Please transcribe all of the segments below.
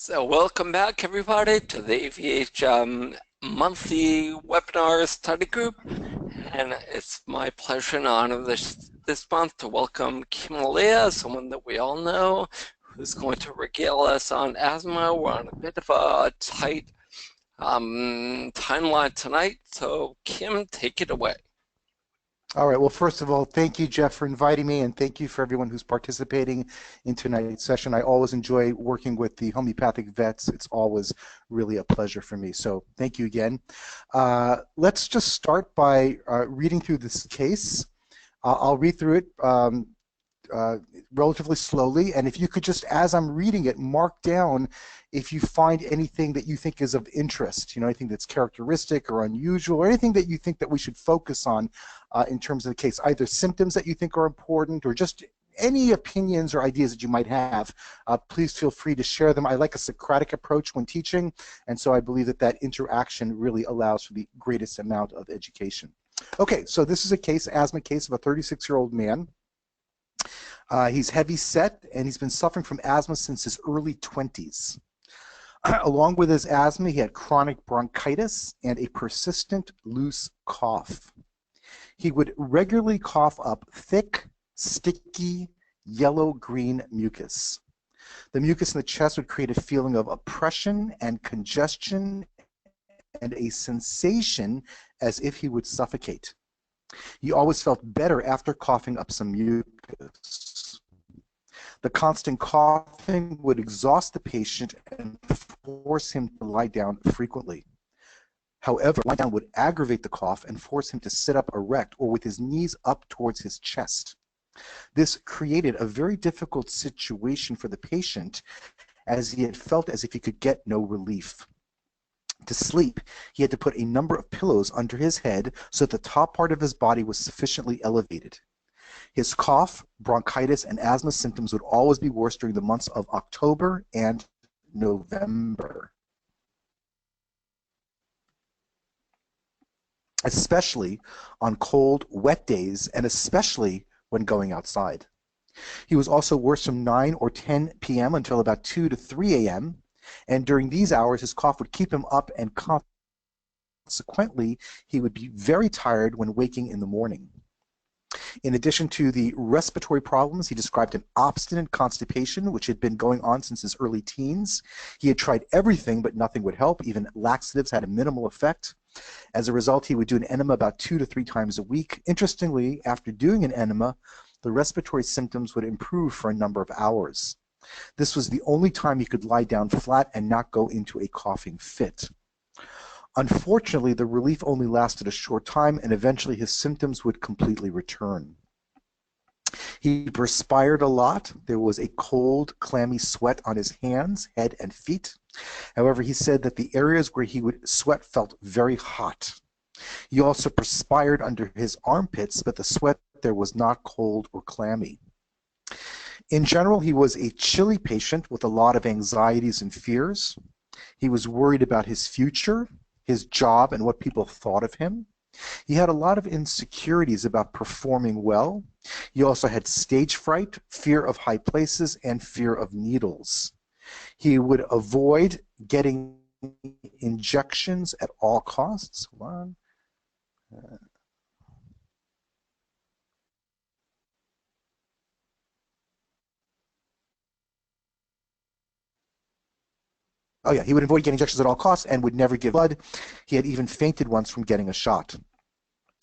So welcome back everybody to the AVH monthly webinar study group, and it's my pleasure and honor this month to welcome Kim Leah, someone that we all know, who's going to regale us on asthma. We're on a bit of a tight timeline tonight, so Kim, take it away. All right. Well, first of all, thank you, Jeff, for inviting me, and thank you for everyone who's participating in tonight's session. I always enjoy working with the homeopathic vets. It's always really a pleasure for me. So thank you again. Let's just start by reading through this case. I'll read through it relatively slowly, and if you could just, as I'm reading it, mark down if you find anything that you think is of interest, anything that's characteristic or unusual, or anything that you think that we should focus on in terms of the case, either symptoms that you think are important or just any opinions or ideas that you might have. Please feel free to share them. I like a Socratic approach when teaching, and so I believe that that interaction really allows for the greatest amount of education. Okay, so this is a case, asthma case of a 36-year-old man. He's heavy set, and he's been suffering from asthma since his early 20s. Along with his asthma, he had chronic bronchitis and a persistent loose cough. He would regularly cough up thick, sticky, yellow-green mucus. The mucus in the chest would create a feeling of oppression and congestion and a sensation as if he would suffocate. He always felt better after coughing up some mucus. The constant coughing would exhaust the patient and force him to lie down frequently. However, lying down would aggravate the cough and force him to sit up erect or with his knees up towards his chest. This created a very difficult situation for the patient, as he had felt as if he could get no relief. To sleep, he had to put a number of pillows under his head so that the top part of his body was sufficiently elevated. His cough, bronchitis, and asthma symptoms would always be worse during the months of October and November, especially on cold, wet days, and especially when going outside. He was also worse from 9 or 10 p.m. until about 2 to 3 a.m., and during these hours, his cough would keep him up, and consequently, he would be very tired when waking in the morning. In addition to the respiratory problems, he described an obstinate constipation, which had been going on since his early teens. He had tried everything, but nothing would help. Even laxatives had a minimal effect. As a result, he would do an enema about 2 to 3 times a week. Interestingly, after doing an enema, the respiratory symptoms would improve for a number of hours. This was the only time he could lie down flat and not go into a coughing fit. Unfortunately, the relief only lasted a short time, and eventually his symptoms would completely return. He perspired a lot. There was a cold, clammy sweat on his hands, head, and feet. However, he said that the areas where he would sweat felt very hot. He also perspired under his armpits, but the sweat there was not cold or clammy. In general, he was a chilly patient with a lot of anxieties and fears. He was worried about his future, his job, and what people thought of him. He had a lot of insecurities about performing well. He also had stage fright, fear of high places, and fear of needles. He would avoid getting injections at all costs. Hold on. Oh yeah, he would avoid getting injections at all costs and would never give blood. He had even fainted once from getting a shot.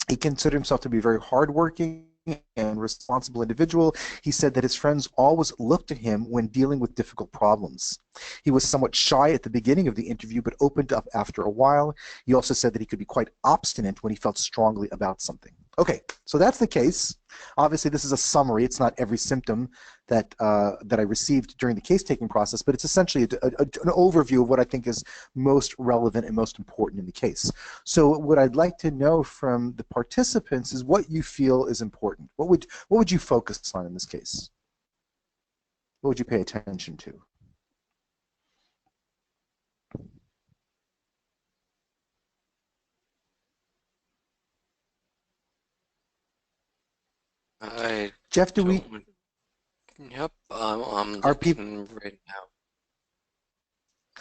He considered himself to be a very hardworking and responsible individual. He said that his friends always looked to him when dealing with difficult problems. He was somewhat shy at the beginning of the interview, but opened up after a while. He also said that he could be quite obstinate when he felt strongly about something. Okay, so that's the case. Obviously, this is a summary. It's not every symptom that I received during the case-taking process, but it's essentially an overview of what I think is most relevant and most important in the case. So what I'd like to know from the participants is what you feel is important. What would you focus on in this case? What would you pay attention to? Jeff, do we? Yep, I'm Are people? looking right now.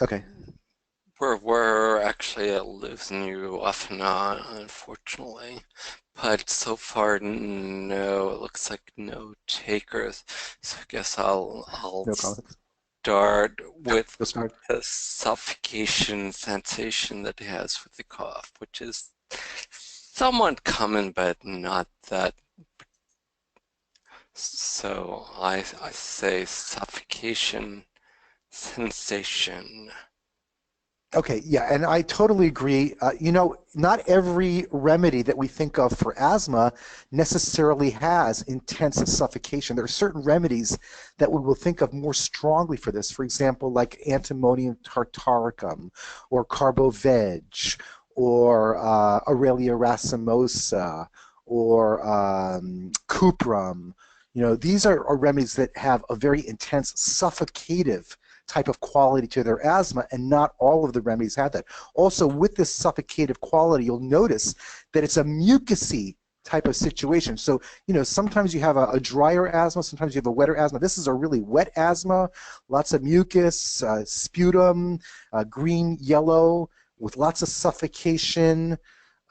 Okay. We're actually losing you off and on, unfortunately. But so far, no. It looks like no takers. So I guess I'll No comments. start with Go start. the suffocation sensation that he has with the cough, which is somewhat common, but not that. So I say suffocation sensation. Okay, yeah, and I totally agree. Not every remedy that we think of for asthma necessarily has intense suffocation. There are certain remedies that we will think of more strongly for this. For example, like antimonium tartaricum, or carboveg, or Aurelia racemosa, or cuprum. These are remedies that have a very intense suffocative type of quality to their asthma, and not all of the remedies have that. Also, with this suffocative quality, you'll notice that it's a mucousy type of situation. So, sometimes you have a drier asthma, sometimes you have a wetter asthma. This is a really wet asthma, lots of mucus, sputum, green, yellow, with lots of suffocation.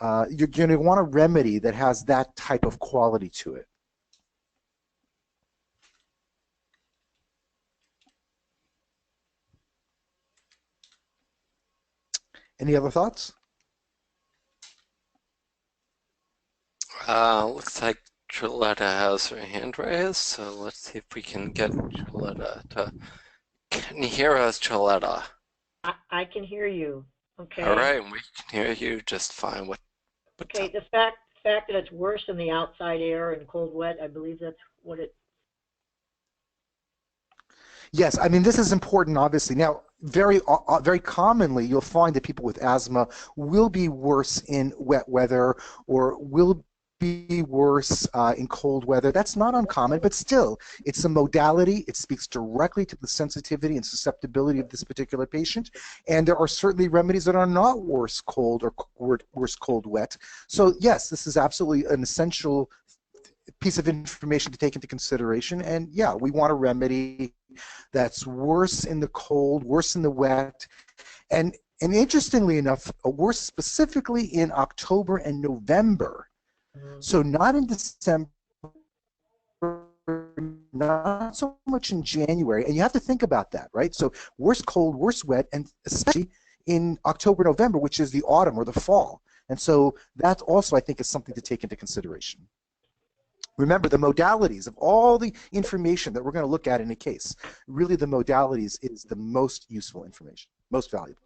You're going to want a remedy that has that type of quality to it. Any other thoughts? Looks like Gilletta has her hand raised, so let's see if we can get Gilletta to. Can you hear us, Gilletta? I can hear you. All Okay. right, we can hear you just fine. What's Okay. up? The fact that it's worse in the outside air and cold wet, I believe that's what it. Yes, I mean, this is important, obviously. Now, very commonly, you'll find that people with asthma will be worse in wet weather, or will be worse in cold weather. That's not uncommon, but still, it's a modality. It speaks directly to the sensitivity and susceptibility of this particular patient. And there are certainly remedies that are not worse cold or worse cold wet. So yes, this is absolutely an essential piece of information to take into consideration. And yeah, we want a remedy that's worse in the cold, worse in the wet, and interestingly enough, worse specifically in October and November. So not in December, not so much in January. And you have to think about that, right? So worse cold, worse wet, and especially in October, November, which is the autumn or the fall. And so that also, I think, is something to take into consideration. Remember, the modalities of all the information that we're going to look at in a case, really the modalities is the most useful information, most valuable.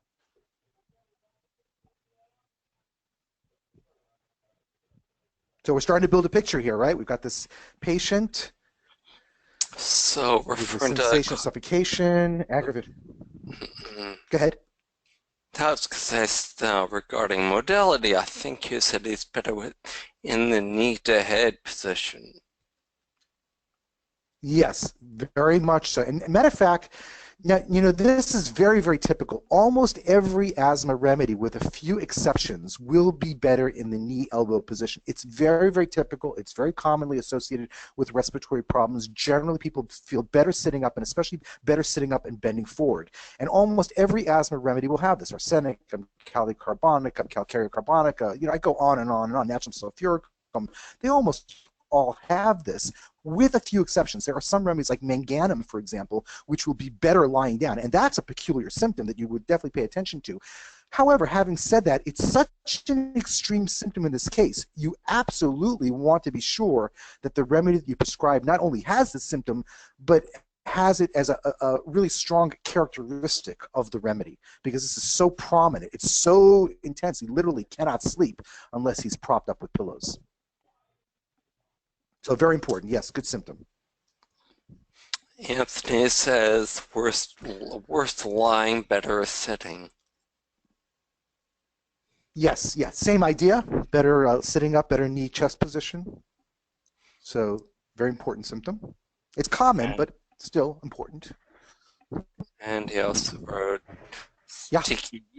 So we're starting to build a picture here, right? We've got this patient So with the referring to sensation of suffocation, aggravated. Go ahead. I was gonna say regarding modality, I think you said he's better in the knee to head position. Yes, very much so. And matter of fact, now, this is very, very typical. Almost every asthma remedy, with a few exceptions, will be better in the knee-elbow position. It's very, very typical. It's very commonly associated with respiratory problems. Generally, people feel better sitting up, and especially better sitting up and bending forward. And almost every asthma remedy will have this. Arsenicum, carbonica, Calcarea carbonica. I go on and on and on. Natrium sulfuricum. They almost all have this, with a few exceptions. There are some remedies like manganum, for example, which will be better lying down, and that's a peculiar symptom that you would definitely pay attention to. However, having said that, it's such an extreme symptom in this case, you absolutely want to be sure that the remedy that you prescribe not only has the symptom, but has it as a really strong characteristic of the remedy, because this is so prominent. It's so intense, he literally cannot sleep unless he's propped up with pillows. So very important. Yes, good symptom. Anthony says worst lying, better sitting. Yes, yeah, same idea. Better sitting up, better knee chest position. So very important symptom. It's common, but still important. And he also wrote Yeah.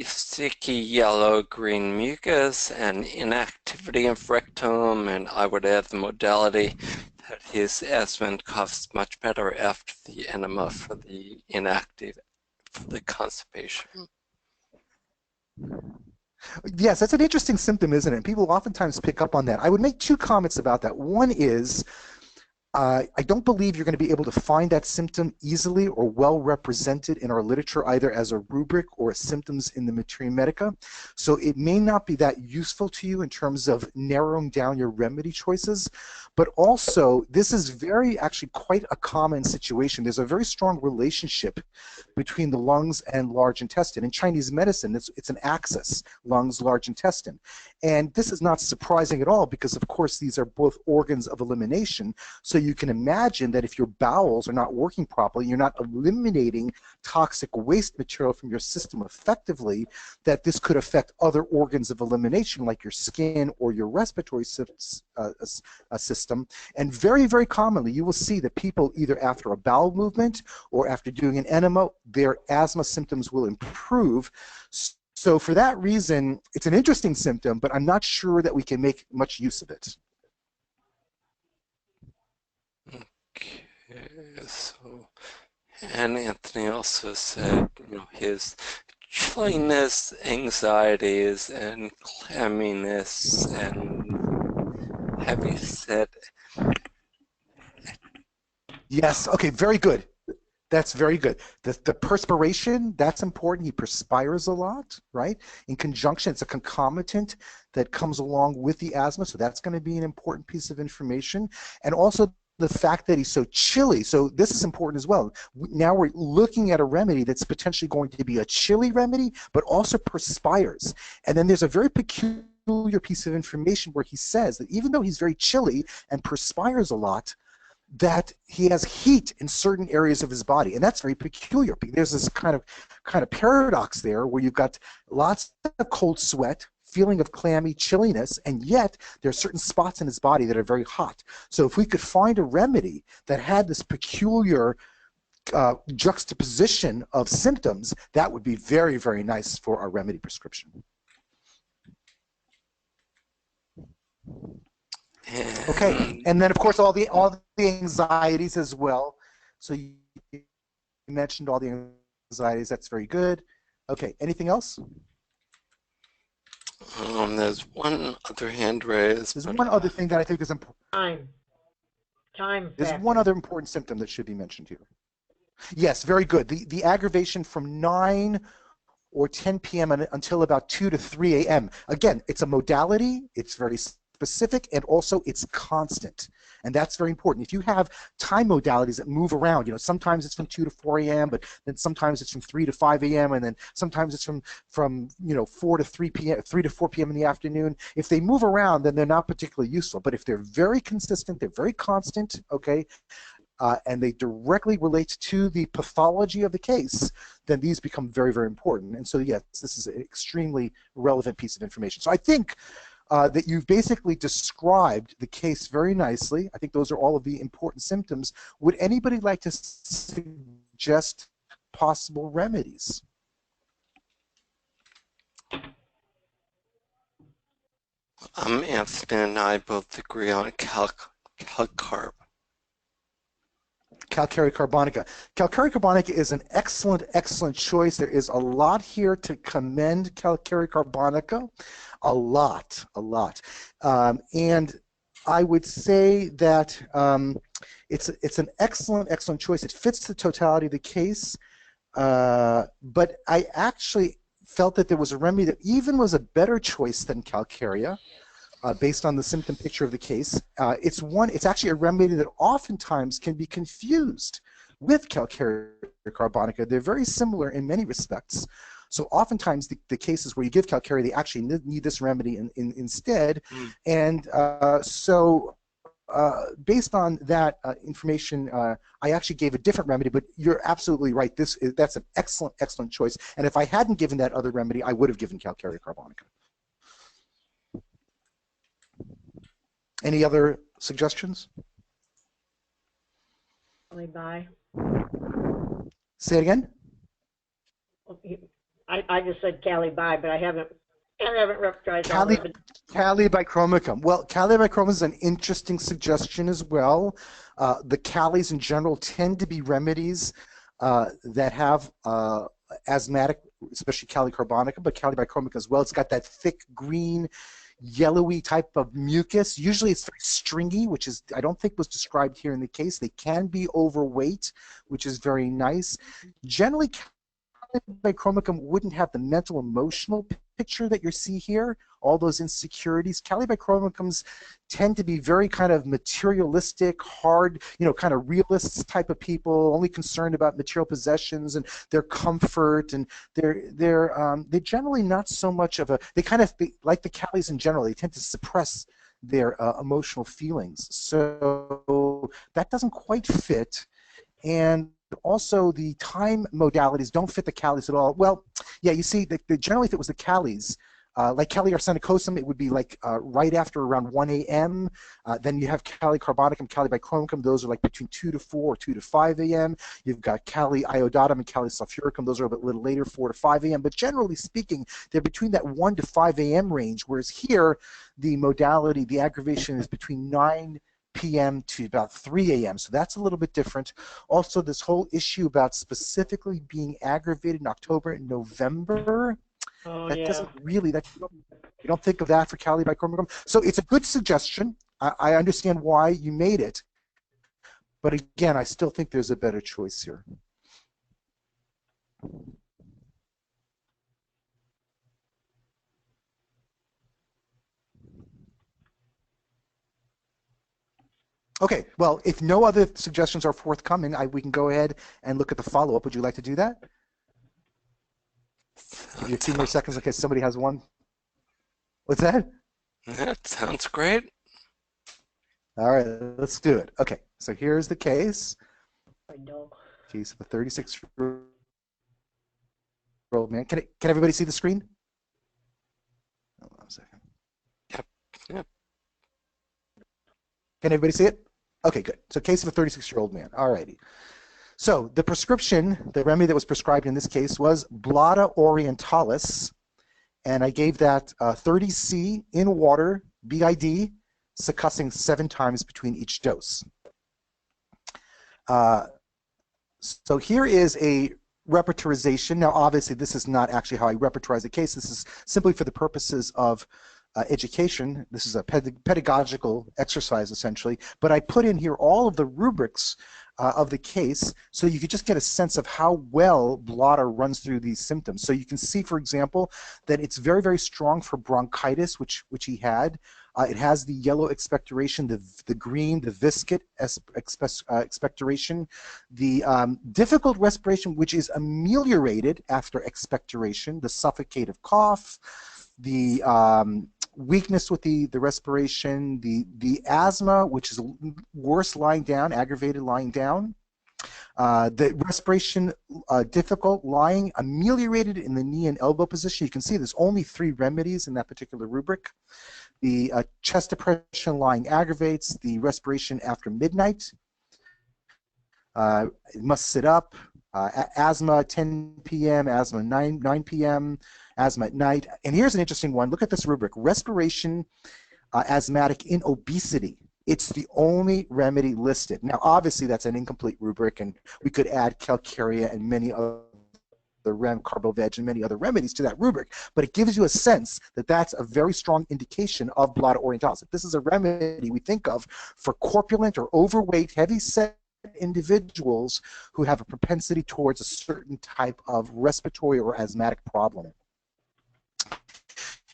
sticky yellow green mucus and inactivity of rectum, and I would add the modality that his asthma coughs much better after the enema for the inactive for the constipation. Yes, that's an interesting symptom, isn't it? People oftentimes pick up on that. I would make two comments about that. One is, I don't believe you're going to be able to find that symptom easily or well represented in our literature, either as a rubric or as symptoms in the Materia Medica. So it may not be that useful to you in terms of narrowing down your remedy choices. But also, this is actually quite a common situation. There's a very strong relationship between the lungs and large intestine. In Chinese medicine, it's an axis, lungs, large intestine. And this is not surprising at all because, of course, these are both organs of elimination. So you can imagine that if your bowels are not working properly, you're not eliminating toxic waste material from your system effectively, that this could affect other organs of elimination like your skin or your respiratory system. And very, very commonly, you will see that people either after a bowel movement or after doing an enema, their asthma symptoms will improve. So for that reason, it's an interesting symptom, but I'm not sure that we can make much use of it. Okay, so, and Anthony also said, his chilliness, anxieties, and clamminess, and heavy set. Yes, okay, very good. That's very good. The perspiration, that's important. He perspires a lot, right? In conjunction, it's a concomitant that comes along with the asthma, so that's going to be an important piece of information. And also the fact that he's so chilly. So this is important as well. Now we're looking at a remedy that's potentially going to be a chilly remedy, but also perspires. And then there's a very peculiar piece of information where he says that even though he's very chilly and perspires a lot, that he has heat in certain areas of his body, and that's very peculiar. There's this kind of paradox there where you've got lots of cold sweat, feeling of clammy chilliness, and yet there are certain spots in his body that are very hot. So if we could find a remedy that had this peculiar juxtaposition of symptoms, that would be very, very nice for our remedy prescription. Okay, and then of course all the anxieties as well. So you mentioned all the anxieties. That's very good. Okay, anything else? There's one other hand raised. There's one other thing that I think is important. Time. There's one other important symptom that should be mentioned here. Yes, very good. The aggravation from 9 or 10 p.m. until about 2 to 3 a.m. Again, it's a modality. It's very specific, and also it's constant, and that's very important. If you have time modalities that move around, sometimes it's from 2 to 4 a.m., but then sometimes it's from 3 to 5 a.m., and then sometimes it's from 4 to 3 p.m., 3 to 4 p.m. in the afternoon. If they move around, then they're not particularly useful. But if they're very consistent, they're very constant, okay, and they directly relate to the pathology of the case, then these become very, very important. And so, yes, this is an extremely relevant piece of information. So I think that you've basically described the case very nicely. I think those are all of the important symptoms. Would anybody like to suggest possible remedies? Anthony and I both agree on calcarb. Calcarea carbonica. Calcarea carbonica is an excellent, excellent choice. There is a lot here to commend Calcarea carbonica. A lot. And I would say that it's an excellent, excellent choice. It fits the totality of the case. But I actually felt that there was a remedy that even was a better choice than Calcarea. Based on the symptom picture of the case. It's actually a remedy that oftentimes can be confused with Calcarea carbonica. They're very similar in many respects. So oftentimes the cases where you give Calcarea, they actually need this remedy instead. And so based on that information, I actually gave a different remedy, but you're absolutely right. That's an excellent, excellent choice. And if I hadn't given that other remedy, I would have given Calcarea carbonica. Any other suggestions? Bye. Say it again. I just said Cali bye, but I haven't repertorized all of it. Calibichromicum. Well, calibichromicum is an interesting suggestion as well. The calis in general tend to be remedies that have asthmatic, especially carbonica, but carbonica as well. It's got that thick green, yellowy type of mucus. Usually it's very stringy, which is I don't think was described here in the case. They can be overweight, which is very nice. Generally, Calibichromicum wouldn't have the mental emotional picture that you see here, all those insecurities. Calibichromicums tend to be very kind of materialistic, hard, kind of realists type of people, only concerned about material possessions and their comfort, and they're generally not so much of a, they kind of like the Callies in general, they tend to suppress their emotional feelings. So that doesn't quite fit. And also, the time modalities don't fit the Callies at all. Well, yeah, you see, generally if it was the Callies, like Calli arsenicosum, it would be like right after around 1 a.m. Then you have Calli carbonicum, Calli bichromicum. Those are like between 2 to 4 or 2 to 5 a.m. You've got Calli iodatum and Calli sulfuricum. Those are a bit little later, 4 to 5 a.m. But generally speaking, they're between that 1 to 5 a.m. range, whereas here, the modality, the aggravation is between 9 p.m. to about 3 a.m. So that's a little bit different. Also, this whole issue about specifically being aggravated in October and November, that doesn't really, you don't think of that for Calibichromicum. So it's a good suggestion. I understand why you made it. But again, I still think there's a better choice here. Okay, well, if no other suggestions are forthcoming, we can go ahead and look at the follow-up. Would you like to do that? Give you a few more seconds in case somebody has one. What's that? That sounds great. All right, let's do it. Okay, so here's the case. I know. Case of a 36-year-old man. Can everybody see the screen? Hold on a second. Yep. Can everybody see it? Okay, good. So case of a 36-year-old man. All righty. So the prescription, the remedy that was prescribed in this case was Blata orientalis, and I gave that 30C in water, BID, succussing 7 times between each dose. So here is a repertorization. Now, obviously, this is not actually how I repertorize the case. This is simply for the purposes of education. This is a pedagogical exercise, essentially. But I put in here all of the rubrics of the case so you could just get a sense of how well Blata runs through these symptoms. So you can see, for example, that it's very, very strong for bronchitis, which he had. It has the yellow expectoration, the green, the viscid expectoration, the difficult respiration, which is ameliorated after expectoration, the suffocative cough, the weakness with the respiration, the asthma, which is worse lying down, aggravated lying down, the respiration difficult lying, ameliorated in the knee and elbow position. You can see there's only 3 remedies in that particular rubric. The chest depression lying aggravates, the respiration after midnight, it must sit up, asthma 10 p.m., asthma 9 p.m., asthma at night. And here's an interesting one. Look at this rubric, respiration asthmatic in obesity. It's the only remedy listed. Now, obviously, that's an incomplete rubric, and we could add Calcarea and many other Carboveg and many other remedies to that rubric, but it gives you a sense that that's a very strong indication of Blata orientalis. This is a remedy we think of for corpulent or overweight, heavy-set individuals who have a propensity towards a certain type of respiratory or asthmatic problem.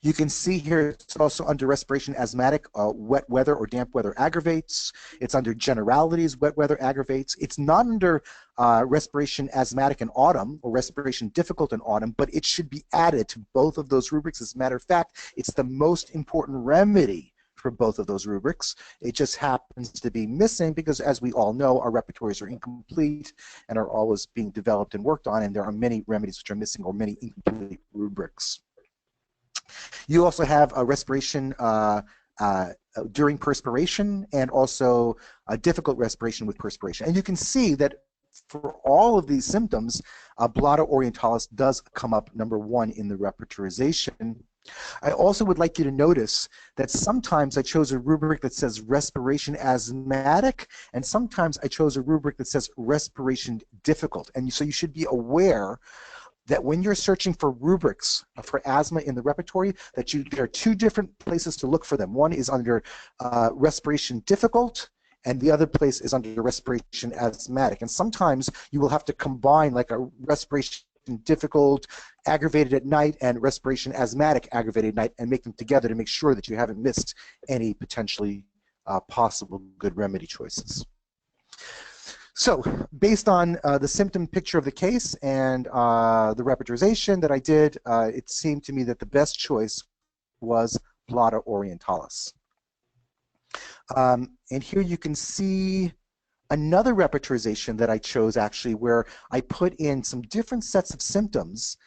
You can see here it's also under respiration asthmatic, wet weather or damp weather aggravates. It's under generalities, wet weather aggravates. It's not under respiration asthmatic in autumn or respiration difficult in autumn, but it should be added to both of those rubrics. As a matter of fact, it's the most important remedy for both of those rubrics. It just happens to be missing because, as we all know, our repertories are incomplete and are always being developed and worked on, and there are many remedies which are missing or many incomplete rubrics. You also have a respiration during perspiration and also a difficult respiration with perspiration. And you can see that for all of these symptoms, Blata orientalis does come up number 1 in the repertorization. I also would like you to notice that sometimes I chose a rubric that says respiration asthmatic, and sometimes I chose a rubric that says respiration difficult. And so you should be aware that when you're searching for rubrics for asthma in the repertory, that there are two different places to look for them. One is under respiration difficult, and the other place is under respiration asthmatic. And sometimes you will have to combine like a respiration difficult aggravated at night and respiration asthmatic aggravated at night and make them together to make sure that you haven't missed any potentially possible good remedy choices. So based on the symptom picture of the case and the repertorization that I did, it seemed to me that the best choice was Blata orientalis. And here you can see another repertorization that I chose actually, where I put in some different sets of symptoms,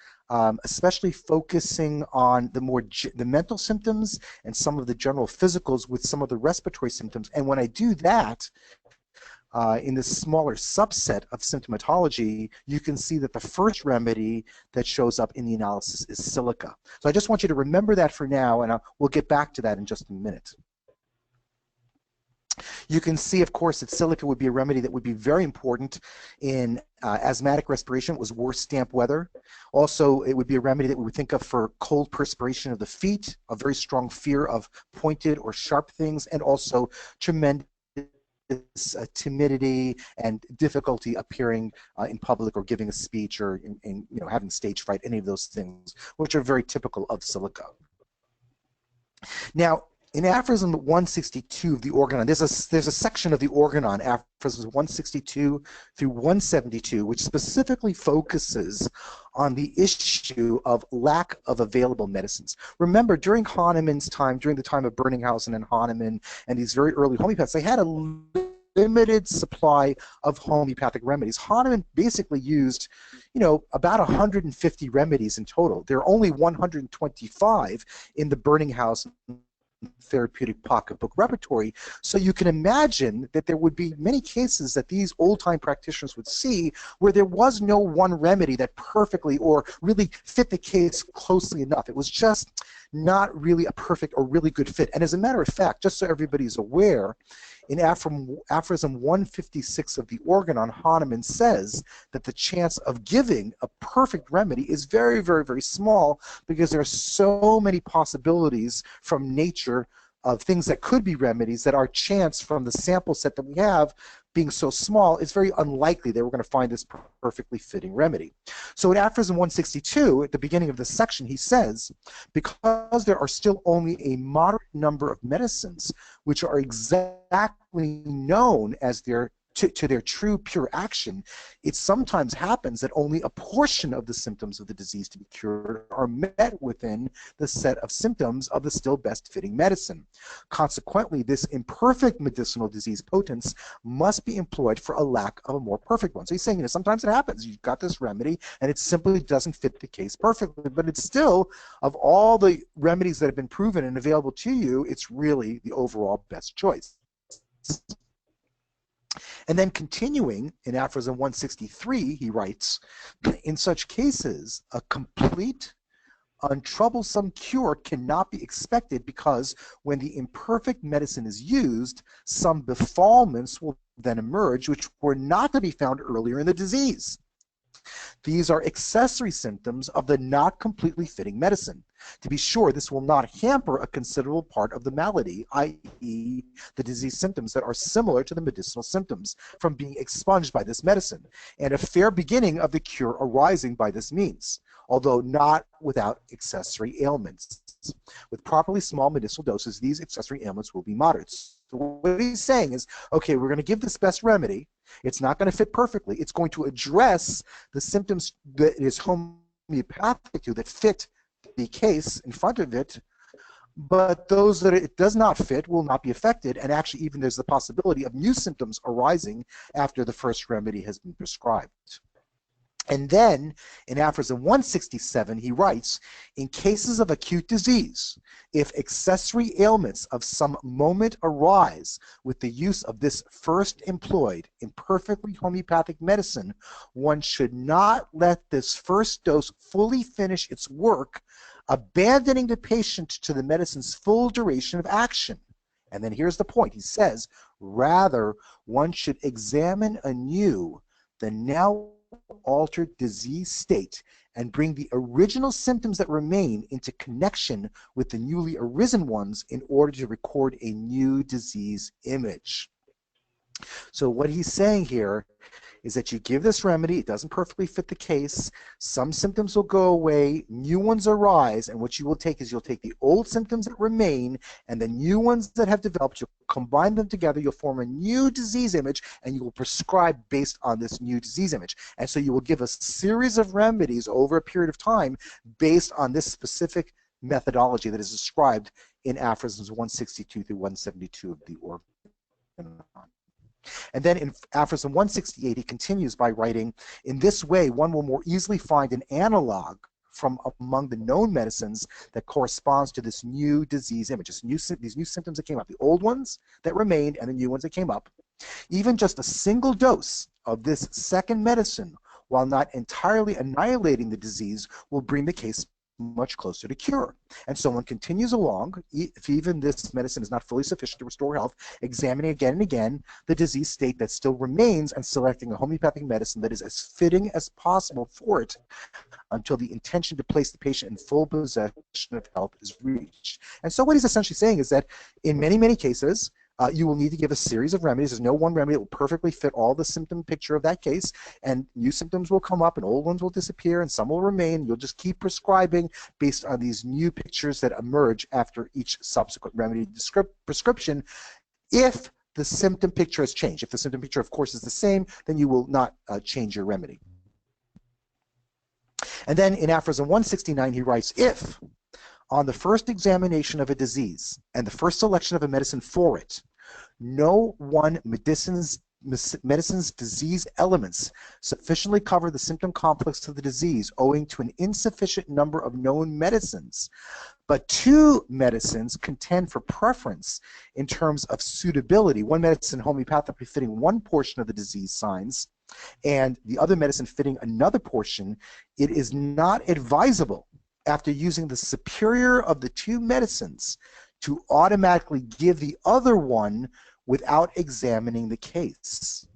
especially focusing on the mental symptoms and some of the general physicals with some of the respiratory symptoms. And when I do that, in this smaller subset of symptomatology, you can see that the first remedy that shows up in the analysis is silica. So I just want you to remember that for now, and we'll get back to that in just a minute. You can see, of course, that silica would be a remedy that would be very important in asthmatic respiration. It was worse damp weather. Also, it would be a remedy that we would think of for cold perspiration of the feet, a very strong fear of pointed or sharp things, and also tremendous timidity and difficulty appearing in public or giving a speech or in having stage fright, any of those things, which are very typical of silica. Now, in aphorism 162 of the Organon, there's a section of the Organon, aphorisms 162 through 172, which specifically focuses on the issue of lack of available medicines. Remember, during Hahnemann's time, during the time of Berningshausen and Hahnemann and these very early homeopaths, they had a limited supply of homeopathic remedies. Hahnemann basically used, about 150 remedies in total. There are only 125 in the Berningshausen therapeutic pocketbook repertory. So you can imagine that there would be many cases that these old-time practitioners would see where there was no one remedy that perfectly or really fit the case closely enough. It was just not really a perfect or really good fit. And as a matter of fact, just so everybody's aware, in aphorism 156 of the Organon, Hahnemann says that the chance of giving a perfect remedy is very, very, very small because there are so many possibilities from nature of things that could be remedies that our chance from the sample set that we have being so small, it's very unlikely that we're going to find this perfectly fitting remedy. So in aphorism 162, at the beginning of this section, he says, because there are still only a moderate number of medicines which are exactly known as to their true pure action, it sometimes happens that only a portion of the symptoms of the disease to be cured are met within the set of symptoms of the still best fitting medicine. Consequently, this imperfect medicinal disease potence must be employed for a lack of a more perfect one. So he's saying, sometimes it happens. You've got this remedy and it simply doesn't fit the case perfectly, but it's still, of all the remedies that have been proven and available to you, it's really the overall best choice. And then continuing in aphorism 163, he writes, in such cases, a complete, untroublesome cure cannot be expected because when the imperfect medicine is used, some befallments will then emerge which were not to be found earlier in the disease. These are accessory symptoms of the not completely fitting medicine. To be sure, this will not hamper a considerable part of the malady, i.e. the disease symptoms that are similar to the medicinal symptoms, from being expunged by this medicine, and a fair beginning of the cure arising by this means, although not without accessory ailments. With properly small medicinal doses, these accessory ailments will be moderate. So what he's saying is, okay, we're going to give this best remedy. It's not going to fit perfectly. It's going to address the symptoms that it is homeopathic to, that fit the case in front of it, but those that it does not fit will not be affected, and actually even there's the possibility of new symptoms arising after the first remedy has been prescribed. And then, in aphorism 167, he writes, in cases of acute disease, if accessory ailments of some moment arise with the use of this first employed imperfectly homeopathic medicine, one should not let this first dose fully finish its work, abandoning the patient to the medicine's full duration of action. And then here's the point. He says, rather, one should examine anew the now altered disease state and bring the original symptoms that remain into connection with the newly arisen ones in order to record a new disease image. So what he's saying here is that you give this remedy, it doesn't perfectly fit the case, some symptoms will go away, new ones arise, and what you will take is you'll take the old symptoms that remain and the new ones that have developed, you'll combine them together, you'll form a new disease image, and you will prescribe based on this new disease image. And so you will give a series of remedies over a period of time based on this specific methodology that is described in aphorisms 162 through 172 of the Organon. And then in aphorism 168, he continues by writing, in this way, one will more easily find an analog from among the known medicines that corresponds to this new disease image, these new symptoms that came up, the old ones that remained and the new ones that came up. Even just a single dose of this second medicine, while not entirely annihilating the disease, will bring the case much closer to cure. And so one continues along, if even this medicine is not fully sufficient to restore health, examining again and again the disease state that still remains and selecting a homeopathic medicine that is as fitting as possible for it until the intention to place the patient in full possession of health is reached. And so what he's essentially saying is that in many, many cases, you will need to give a series of remedies. There's no one remedy that will perfectly fit all the symptom picture of that case, and new symptoms will come up and old ones will disappear and some will remain. You'll just keep prescribing based on these new pictures that emerge after each subsequent remedy prescription. If the symptom picture has changed, if the symptom picture of course is the same, then you will not change your remedy. And then in aphorism 169 he writes, if on the first examination of a disease and the first selection of a medicine for it, no one medicine's disease elements sufficiently cover the symptom complex of the disease owing to an insufficient number of known medicines, but two medicines contend for preference in terms of suitability, one medicine homeopathically fitting one portion of the disease signs and the other medicine fitting another portion, it is not advisable after using the superior of the two medicines to automatically give the other one without examining the case.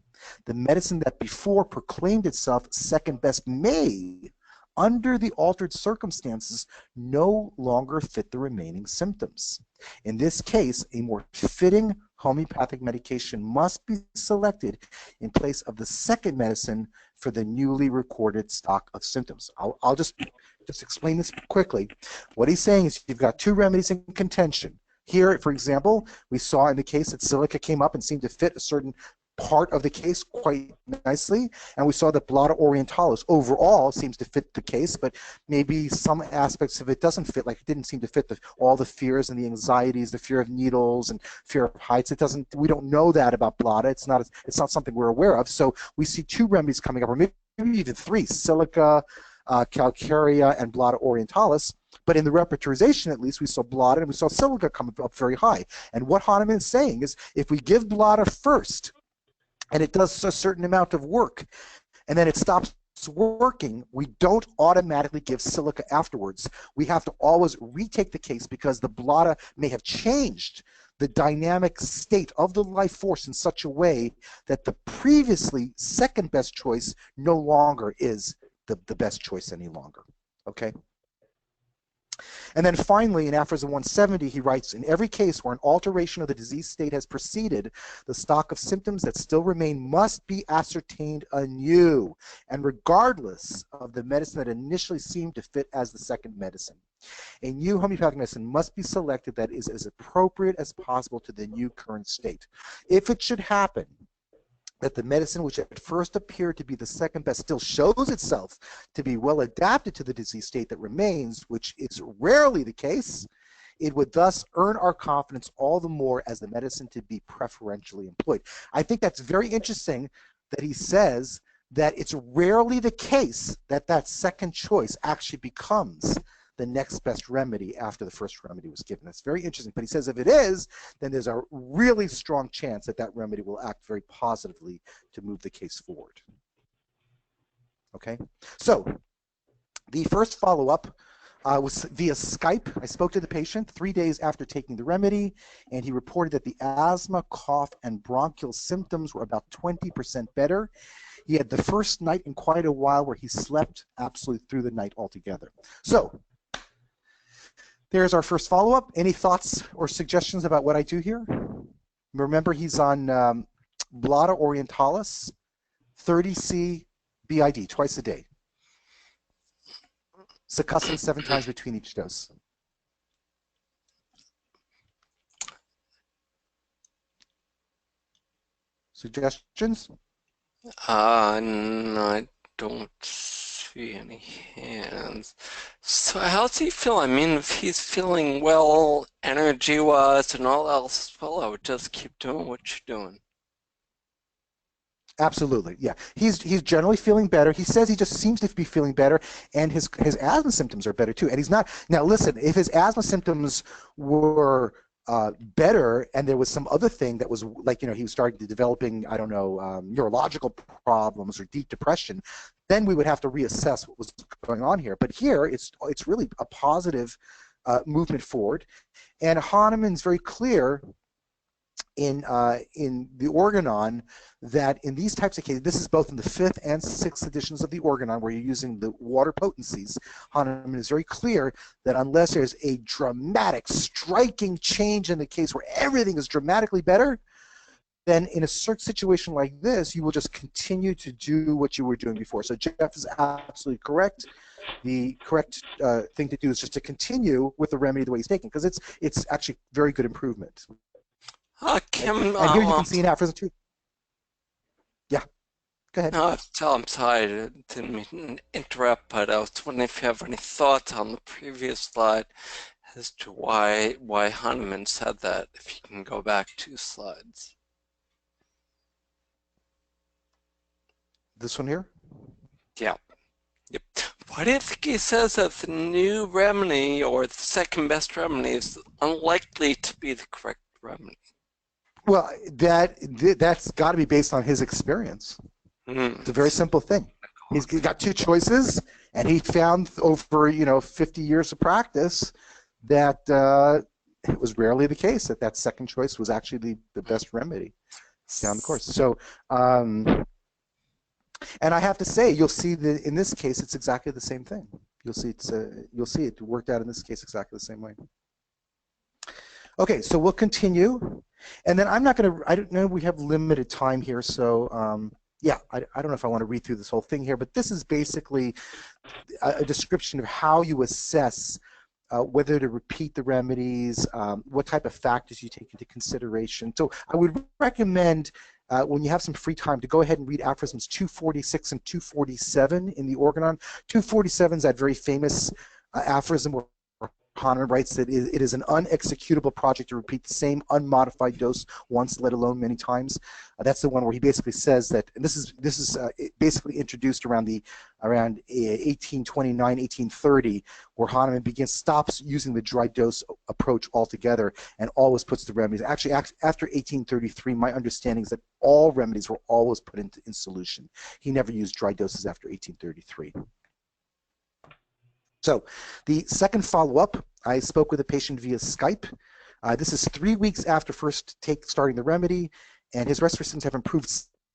The medicine that before proclaimed itself second best may, under the altered circumstances, no longer fit the remaining symptoms. In this case, a more fitting homeopathic medication must be selected in place of the second medicine for the newly recorded stock of symptoms. I'll just explain this quickly. What he's saying is you've got two remedies in contention. Here, for example, we saw in the case that silica came up and seemed to fit a certain part of the case quite nicely, and we saw that Blata orientalis overall seems to fit the case, but maybe some aspects of it doesn't fit, like it didn't seem to fit all the fears and the anxieties, the fear of needles and fear of heights. It doesn't, we don't know that about Blata. It's not something we're aware of. So we see two remedies coming up, or maybe even three: silica, Calcarea, and Blata orientalis. But in the repertorization, at least, we saw Blata and we saw silica come up very high. And what Hahnemann is saying is, if we give Blata first, and it does a certain amount of work, and then it stops working, we don't automatically give silica afterwards. We have to always retake the case because the Blata may have changed the dynamic state of the life force in such a way that the previously second best choice no longer is the best choice any longer. Okay? And then finally, in aphorism 170, he writes, in every case where an alteration of the disease state has proceeded, the stock of symptoms that still remain must be ascertained anew, and regardless of the medicine that initially seemed to fit as the second medicine. A new homeopathic medicine must be selected that is as appropriate as possible to the new current state. If it should happen that the medicine which at first appeared to be the second best still shows itself to be well adapted to the disease state that remains, which is rarely the case, it would thus earn our confidence all the more as the medicine to be preferentially employed. I think that's very interesting that he says that it's rarely the case that that second choice actually becomes the next best remedy after the first remedy was given. That's very interesting. But he says if it is, then there's a really strong chance that that remedy will act very positively to move the case forward. Okay? So the first follow-up was via Skype. I spoke to the patient 3 days after taking the remedy, and he reported that the asthma, cough, and bronchial symptoms were about 20% better. He had the first night in quite a while where he slept absolutely through the night altogether. So there's our first follow-up. Any thoughts or suggestions about what I do here? Remember, he's on Blata orientalis, 30C BID, twice a day. Succussing 7 times between each dose. Suggestions? No, I don't see any hands. So how's he feel? I mean, if he's feeling well, energy-wise and all else well, I would just keep doing what you're doing. Absolutely, yeah. He's generally feeling better. He says he just seems to be feeling better, and his asthma symptoms are better too. And he's not now. Listen, if his asthma symptoms were better, and there was some other thing that was like, he was starting to developing, I don't know, neurological problems or deep depression, then we would have to reassess what was going on here. But here, it's really a positive movement forward, and Hahnemann's very clear in the Organon that in these types of cases, this is both in the 5th and 6th editions of the Organon where you're using the water potencies. Hahnemann is very clear that unless there's a dramatic, striking change in the case where everything is dramatically better, then in a certain situation like this, you will just continue to do what you were doing before. So Jeff is absolutely correct. The correct thing to do is just to continue with the remedy the way he's taking, because it's actually very good improvement. Kim, and here you can see an aphorism too. Yeah, go ahead. No, I'm sorry, I didn't mean to interrupt, but I was wondering if you have any thoughts on the previous slide as to why Hahnemann said that, if you can go back 2 slides. This one here? Yeah. Yep. Why do you think he says that the new remedy, or the second best remedy, is unlikely to be the correct remedy? Well, that's got to be based on his experience. It's a very simple thing. He's got 2 choices, and he found over 50 years of practice that it was rarely the case that second choice was actually the best remedy down the course. So, and I have to say, you'll see that in this case, it's exactly the same thing. You'll see it worked out in this case exactly the same way. Okay, so we'll continue. And then I don't know, we have limited time here, so yeah, I don't know if I want to read through this whole thing here, but this is basically a description of how you assess whether to repeat the remedies, what type of factors you take into consideration. So I would recommend when you have some free time to go ahead and read aphorisms 246 and 247 in the Organon. 247 is that very famous aphorism where Hahnemann writes that it is an unexecutable project to repeat the same unmodified dose once, let alone many times. That's the one where he basically says that, and this is basically introduced around 1829, 1830, where Hahnemann stops using the dry dose approach altogether and always puts the remedies. Actually, after 1833, my understanding is that all remedies were always put in solution. He never used dry doses after 1833. So the second follow-up, I spoke with a patient via Skype. This is 3 weeks after starting the remedy, and his respiratory symptoms have improved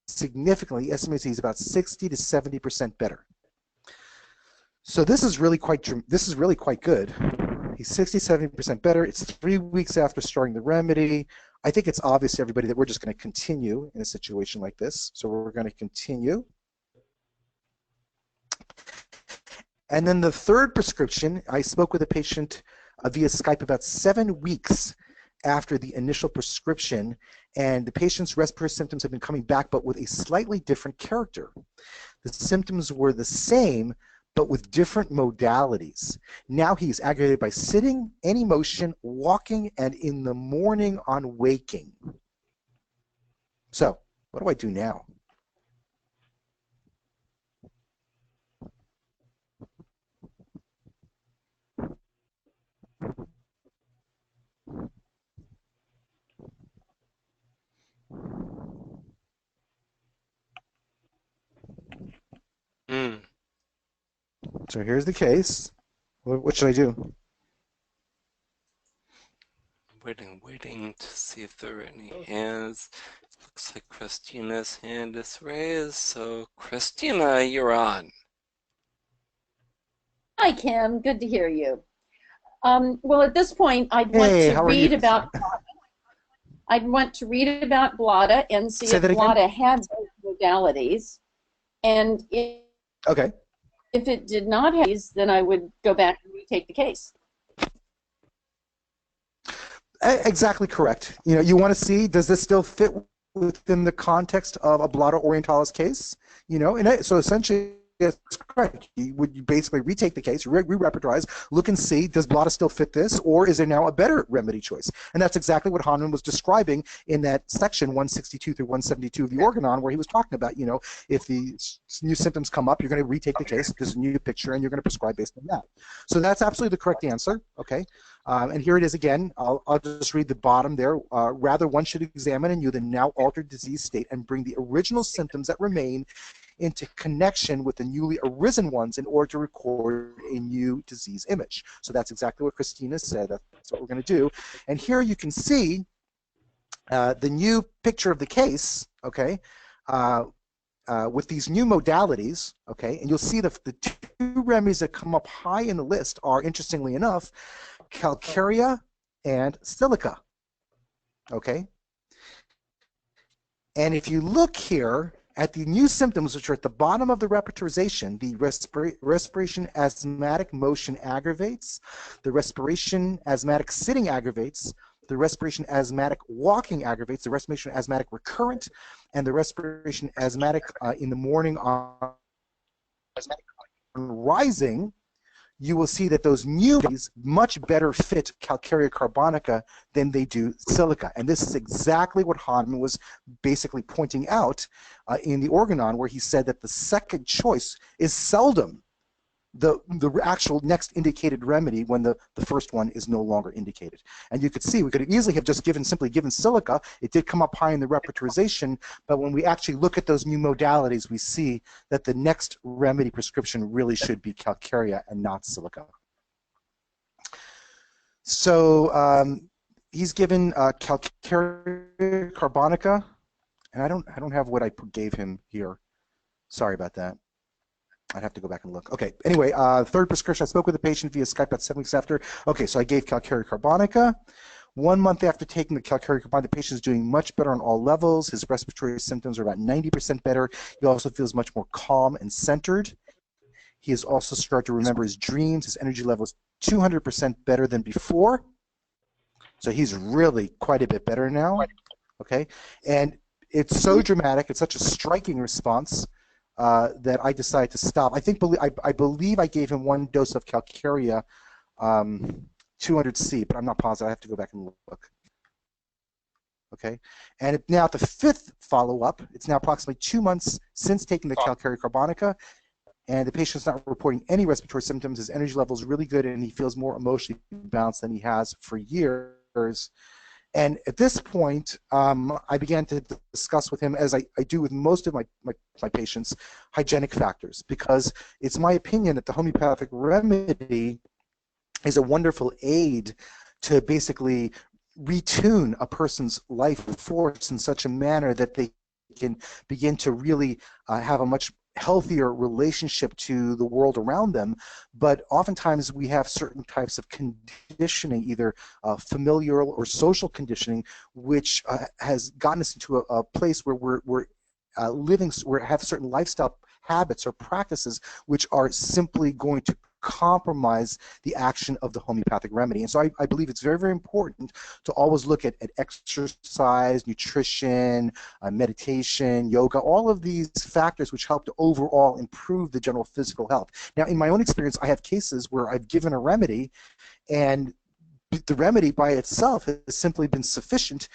significantly. He estimates he's about 60 to 70% better. So this is really quite good. He's 60, 70% better. It's 3 weeks after starting the remedy. I think it's obvious to everybody that we're just going to continue in a situation like this. So we're going to continue. And then the third prescription, I spoke with a patient via Skype about 7 weeks after the initial prescription, and the patient's respiratory symptoms have been coming back, but with a slightly different character. The symptoms were the same, but with different modalities. Now he's aggravated by sitting, any motion, walking, and in the morning on waking. So, what do I do now? So here's the case. What should I do? Waiting to see if there are any hands. Looks like Christina's hand is raised, so Christina, you're on. Hi, Kim. Good to hear you. Well, at this point, Hey, how are you? I'd want to read about BLADA and see Say if that again? BLADA had those modalities. And Okay. if it did not have these, then I would go back and retake the case. Exactly correct. You know, you want to see, does this still fit within the context of a BLADA orientalis case? You know, and so essentially, that's correct. You would basically retake the case, re-repertorize, look and see, does BLADA still fit this, or is there now a better remedy choice? And that's exactly what Hahnemann was describing in that section 162 through 172 of the Organon, where he was talking about, you know, if the new symptoms come up, you're going to retake the case, there's a new picture, and you're going to prescribe based on that. So that's absolutely the correct answer, okay? And here it is again. I'll just read the bottom there. Rather, one should examine anew the now altered disease state and bring the original symptoms that remain into connection with the newly arisen ones in order to record a new disease image. So that's exactly what Christina said. That's what we're going to do. And here you can see the new picture of the case, okay, with these new modalities, okay, and you'll see the two remedies that come up high in the list are, interestingly enough, Calcarea and silica, okay? And if you look here at the new symptoms, which are at the bottom of the repertorization, the respiration asthmatic motion aggravates, the respiration asthmatic sitting aggravates, the respiration asthmatic walking aggravates, the respiration asthmatic recurrent, and the respiration asthmatic in the morning on rising, you will see that those new much better fit Calcarea carbonica than they do silica. And this is exactly what Hahnemann was basically pointing out in the Organon, where he said that the second choice is seldom the actual next indicated remedy when the first one is no longer indicated. And you could see we could easily have just simply given silica. It did come up high in the repertorization, but when we actually look at those new modalities, we see that the next remedy prescription really should be Calcarea and not silica. So he's given Calcarea carbonica, and I don't have what I gave him here. Sorry about that. I'd have to go back and look. Okay, anyway, third prescription, I spoke with the patient via Skype about 7 weeks after. Okay, so I gave Calcarea carbonica. 1 month after taking the Calcarea carbonica, the patient is doing much better on all levels. His respiratory symptoms are about 90% better. He also feels much more calm and centered. He has also started to remember his dreams. His energy level is 200% better than before. So he's really quite a bit better now. Okay, and it's so dramatic. It's such a striking response that I decided to stop. I believe I gave him 1 dose of Calcarea, 200C, but I'm not positive. I have to go back and look. Okay, and now at the 5th follow-up, it's now approximately 2 months since taking the Calcarea carbonica, and the patient's not reporting any respiratory symptoms. His energy level is really good, and he feels more emotionally balanced than he has for years. And at this point, I began to discuss with him, as I do with most of my patients, hygienic factors, because it's my opinion that the homeopathic remedy is a wonderful aid to basically retune a person's life force in such a manner that they can begin to really have a much healthier relationship to the world around them. But oftentimes we have certain types of conditioning, either familial or social conditioning, which has gotten us into a place where we're have certain lifestyle habits or practices which are simply going to compromise the action of the homeopathic remedy. And so I believe it's very, very important to always look at exercise, nutrition, meditation, yoga, all of these factors which help to overall improve the general physical health. Now, in my own experience, I have cases where I've given a remedy and the remedy by itself has simply been sufficient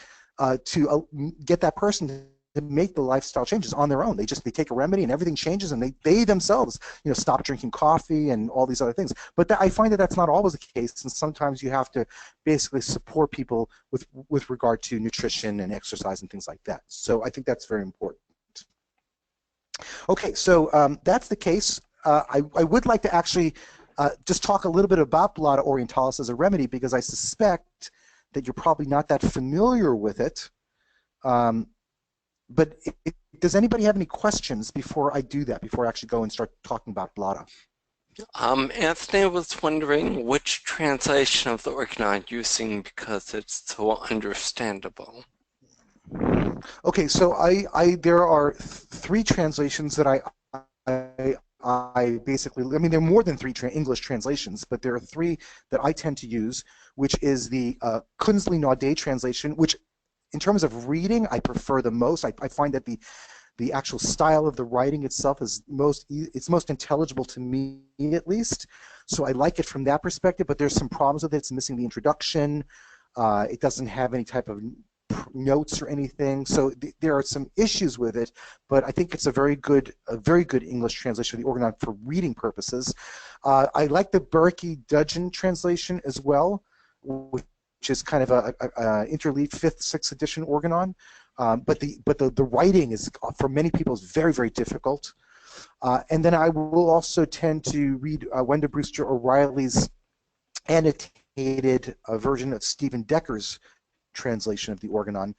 to get that person to make the lifestyle changes on their own. They take a remedy and everything changes, and they themselves, you know, stop drinking coffee and all these other things. But I find that that's not always the case, and sometimes you have to basically support people with regard to nutrition and exercise and things like that. So I think that's very important. Okay, so that's the case. I would like to actually just talk a little bit about BLADA orientalis as a remedy, because I suspect that you're probably not that familiar with it. But does anybody have any questions before I do that, before I actually go and start talking about Blada? Anthony was wondering which translation of the Organon using because it's so understandable. Okay, so there are three translations that I basically, I mean, there are more than three English translations, but there are three that I tend to use, which is the Künstliche translation, which in terms of reading, I prefer the most. I find that the actual style of the writing itself is it's most intelligible to me, at least. So I like it from that perspective, but there's some problems with it. It's missing the introduction. It doesn't have any type of notes or anything. So there are some issues with it, but I think it's a very good English translation of the Organon for reading purposes. I like the Berkey Dudgeon translation as well, which is kind of a interleaved 5th, 6th edition Organon. But the writing is, for many people, is very, very difficult. And then I will also tend to read Wenda Brewster O'Reilly's annotated version of Stephen Decker's translation of the Organon,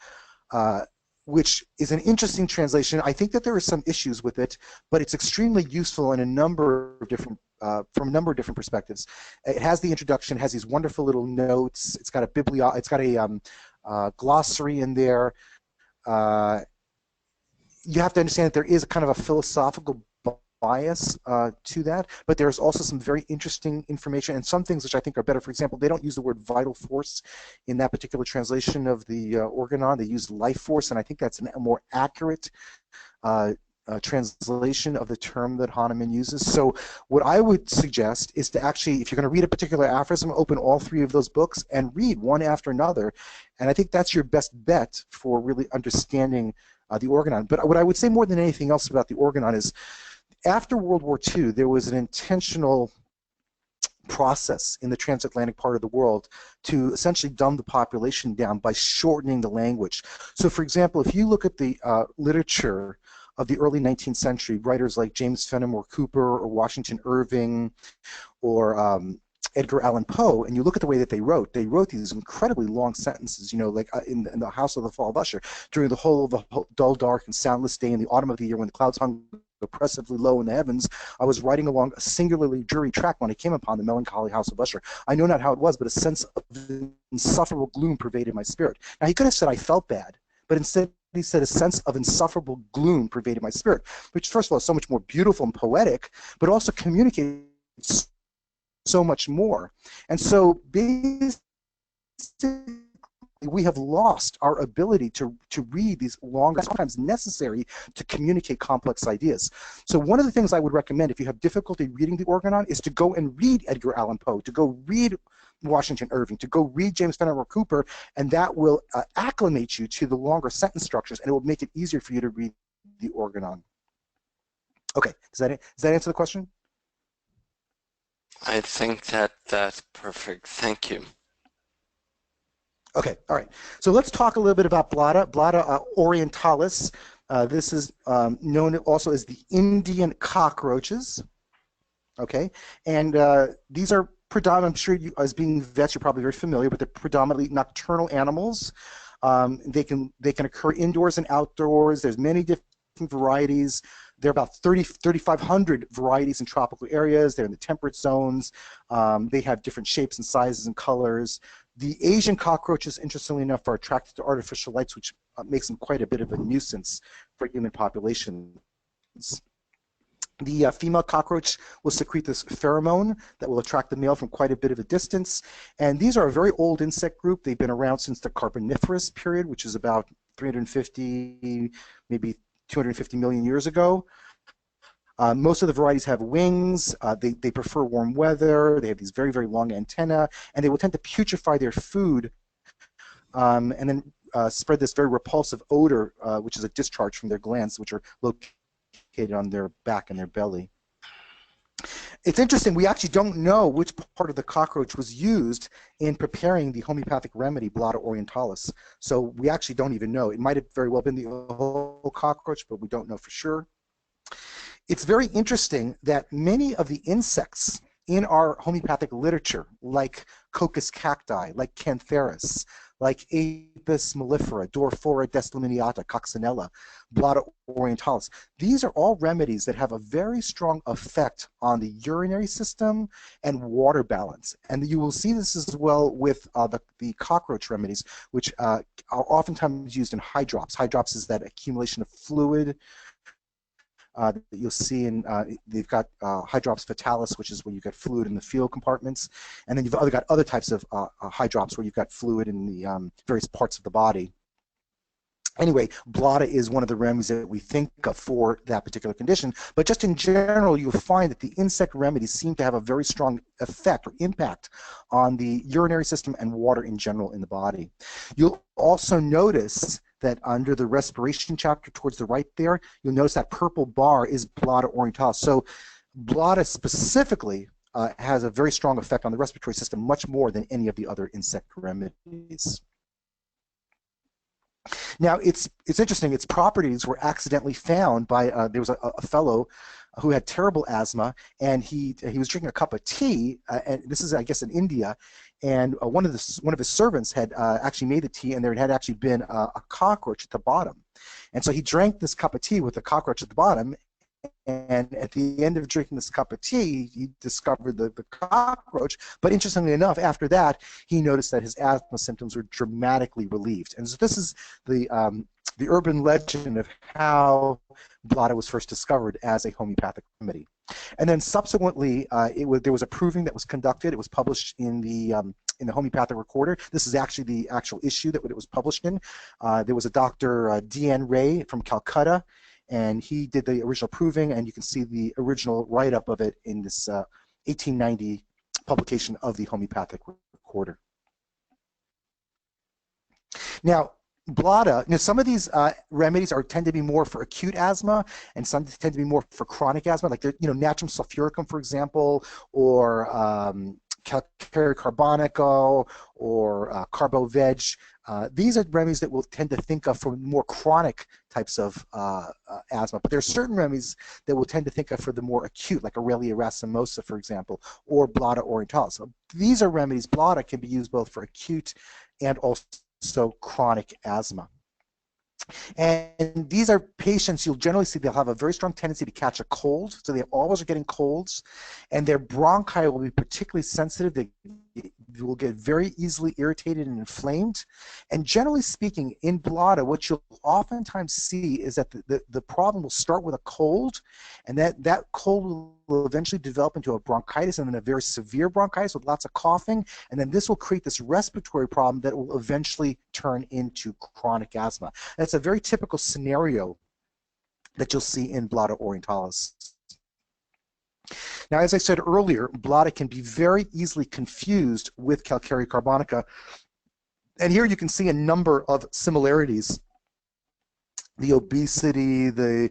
which is an interesting translation. I think that there are some issues with it, but it's extremely useful in a number of different from a number of different perspectives. It has the introduction, has these wonderful little notes. It's got a glossary in there. You have to understand that there is kind of a philosophical bias to that, but there's also some very interesting information and some things which I think are better. For example, they don't use the word vital force in that particular translation of the Organon. They use life force, and I think that's a more accurate translation of the term that Hahnemann uses. So what I would suggest is to actually, if you're going to read a particular aphorism, open all three of those books and read one after another, and I think that's your best bet for really understanding the Organon. But what I would say more than anything else about the Organon is, after World War II, there was an intentional process in the transatlantic part of the world to essentially dumb the population down by shortening the language. So, for example, if you look at the literature of the early 19th century, writers like James Fenimore Cooper or Washington Irving or Edgar Allan Poe, and you look at the way that they wrote these incredibly long sentences, you know, like in the House of the Fall of Usher, during the whole of the dull, dark, and soundless day in the autumn of the year when the clouds hung oppressively low in the heavens, I was riding along a singularly dreary track when I came upon the melancholy house of Usher. I know not how it was, but a sense of insufferable gloom pervaded my spirit. Now, he could have said I felt bad, but instead he said a sense of insufferable gloom pervaded my spirit, which, first of all, is so much more beautiful and poetic, but also communicates so much more. And so basically, we have lost our ability to read these long, sometimes necessary to communicate complex ideas. So one of the things I would recommend if you have difficulty reading the Organon is to go and read Edgar Allan Poe, to go read Washington Irving, to go read James Fenimore Cooper, and that will acclimate you to the longer sentence structures, and it will make it easier for you to read the Organon. Okay, does that answer the question? I think that's perfect. Thank you. Okay, all right. So let's talk a little bit about Blada. Blada orientalis. This is known also as the Indian cockroaches. Okay, and these are predominantly, I'm sure you, as being vets, you're probably very familiar, but they're predominantly nocturnal animals. They can occur indoors and outdoors. There's many different varieties. There are about 3,500 varieties in tropical areas. They're in the temperate zones. They have different shapes and sizes and colors. The Asian cockroaches, interestingly enough, are attracted to artificial lights, which makes them quite a bit of a nuisance for human populations. The female cockroach will secrete this pheromone that will attract the male from quite a bit of a distance. And these are a very old insect group. They've been around since the Carboniferous period, which is about 350, maybe 250 million years ago. Most of the varieties have wings. They prefer warm weather. They have these very, very long antennae, and they will tend to putrefy their food and then spread this very repulsive odor, which is a discharge from their glands, which are located on their back and their belly. It's interesting, we actually don't know which part of the cockroach was used in preparing the homeopathic remedy, Blada orientalis. So we actually don't even know. It might have very well been the whole cockroach, but we don't know for sure. It's very interesting that many of the insects in our homeopathic literature, like Coccus cacti, like Cantharis, like Apis mellifera, Dorfora deslaminiata, coccinella, Blota orientalis. These are all remedies that have a very strong effect on the urinary system and water balance. And you will see this as well with the cockroach remedies, which are oftentimes used in hydrops. Hydrops is that accumulation of fluid that you'll see in, they've got hydrops fatalis, which is where you get fluid in the field compartments, and then you've got other types of hydrops where you've got fluid in the various parts of the body. Anyway, Blota is one of the remedies that we think of for that particular condition, but just in general, you'll find that the insect remedies seem to have a very strong effect or impact on the urinary system and water in general in the body. You'll also notice that under the respiration chapter towards the right there, you'll notice that purple bar is Blota orientalis. So Blota specifically has a very strong effect on the respiratory system, much more than any of the other insect remedies. Now, it's interesting. Its properties were accidentally found by there was a fellow who had terrible asthma, and he was drinking a cup of tea, and this is, I guess, in India, and one of his servants had actually made the tea, and there had actually been a cockroach at the bottom, and so he drank this cup of tea with the cockroach at the bottom. And at the end of drinking this cup of tea, he discovered the cockroach. But interestingly enough, after that, he noticed that his asthma symptoms were dramatically relieved. And so this is the urban legend of how Blota was first discovered as a homeopathic remedy. And then subsequently, there was a proving that was conducted. It was published in the Homeopathic Recorder. This is actually the actual issue that it was published in. There was a Dr. D.N. Ray from Calcutta, and he did the original proving, and you can see the original write-up of it in this 1890 publication of the Homeopathic Recorder. Now, Blota, some of these remedies tend to be more for acute asthma, and some tend to be more for chronic asthma, like Natrum sulfuricum, for example, or Calcarea carbonica, or carbo-veg. These are remedies that we'll tend to think of for more chronic types of asthma, but there are certain remedies that we'll tend to think of for the more acute, like Aurelia racemosa, for example, or Blota orientalis. So these are remedies. Blota can be used both for acute and also chronic asthma. And these are patients, you'll generally see they'll have a very strong tendency to catch a cold, so they always are getting colds, and their bronchi will be particularly sensitive. They will get very easily irritated and inflamed. And generally speaking, in Blota, what you'll oftentimes see is that the problem will start with a cold, and that cold will eventually develop into a bronchitis, and then a very severe bronchitis with lots of coughing, and then this will create this respiratory problem that will eventually turn into chronic asthma. That's a very typical scenario that you'll see in Blota orientalis. Now, as I said earlier, Blota can be very easily confused with Calcarea carbonica, and here you can see a number of similarities. The obesity, the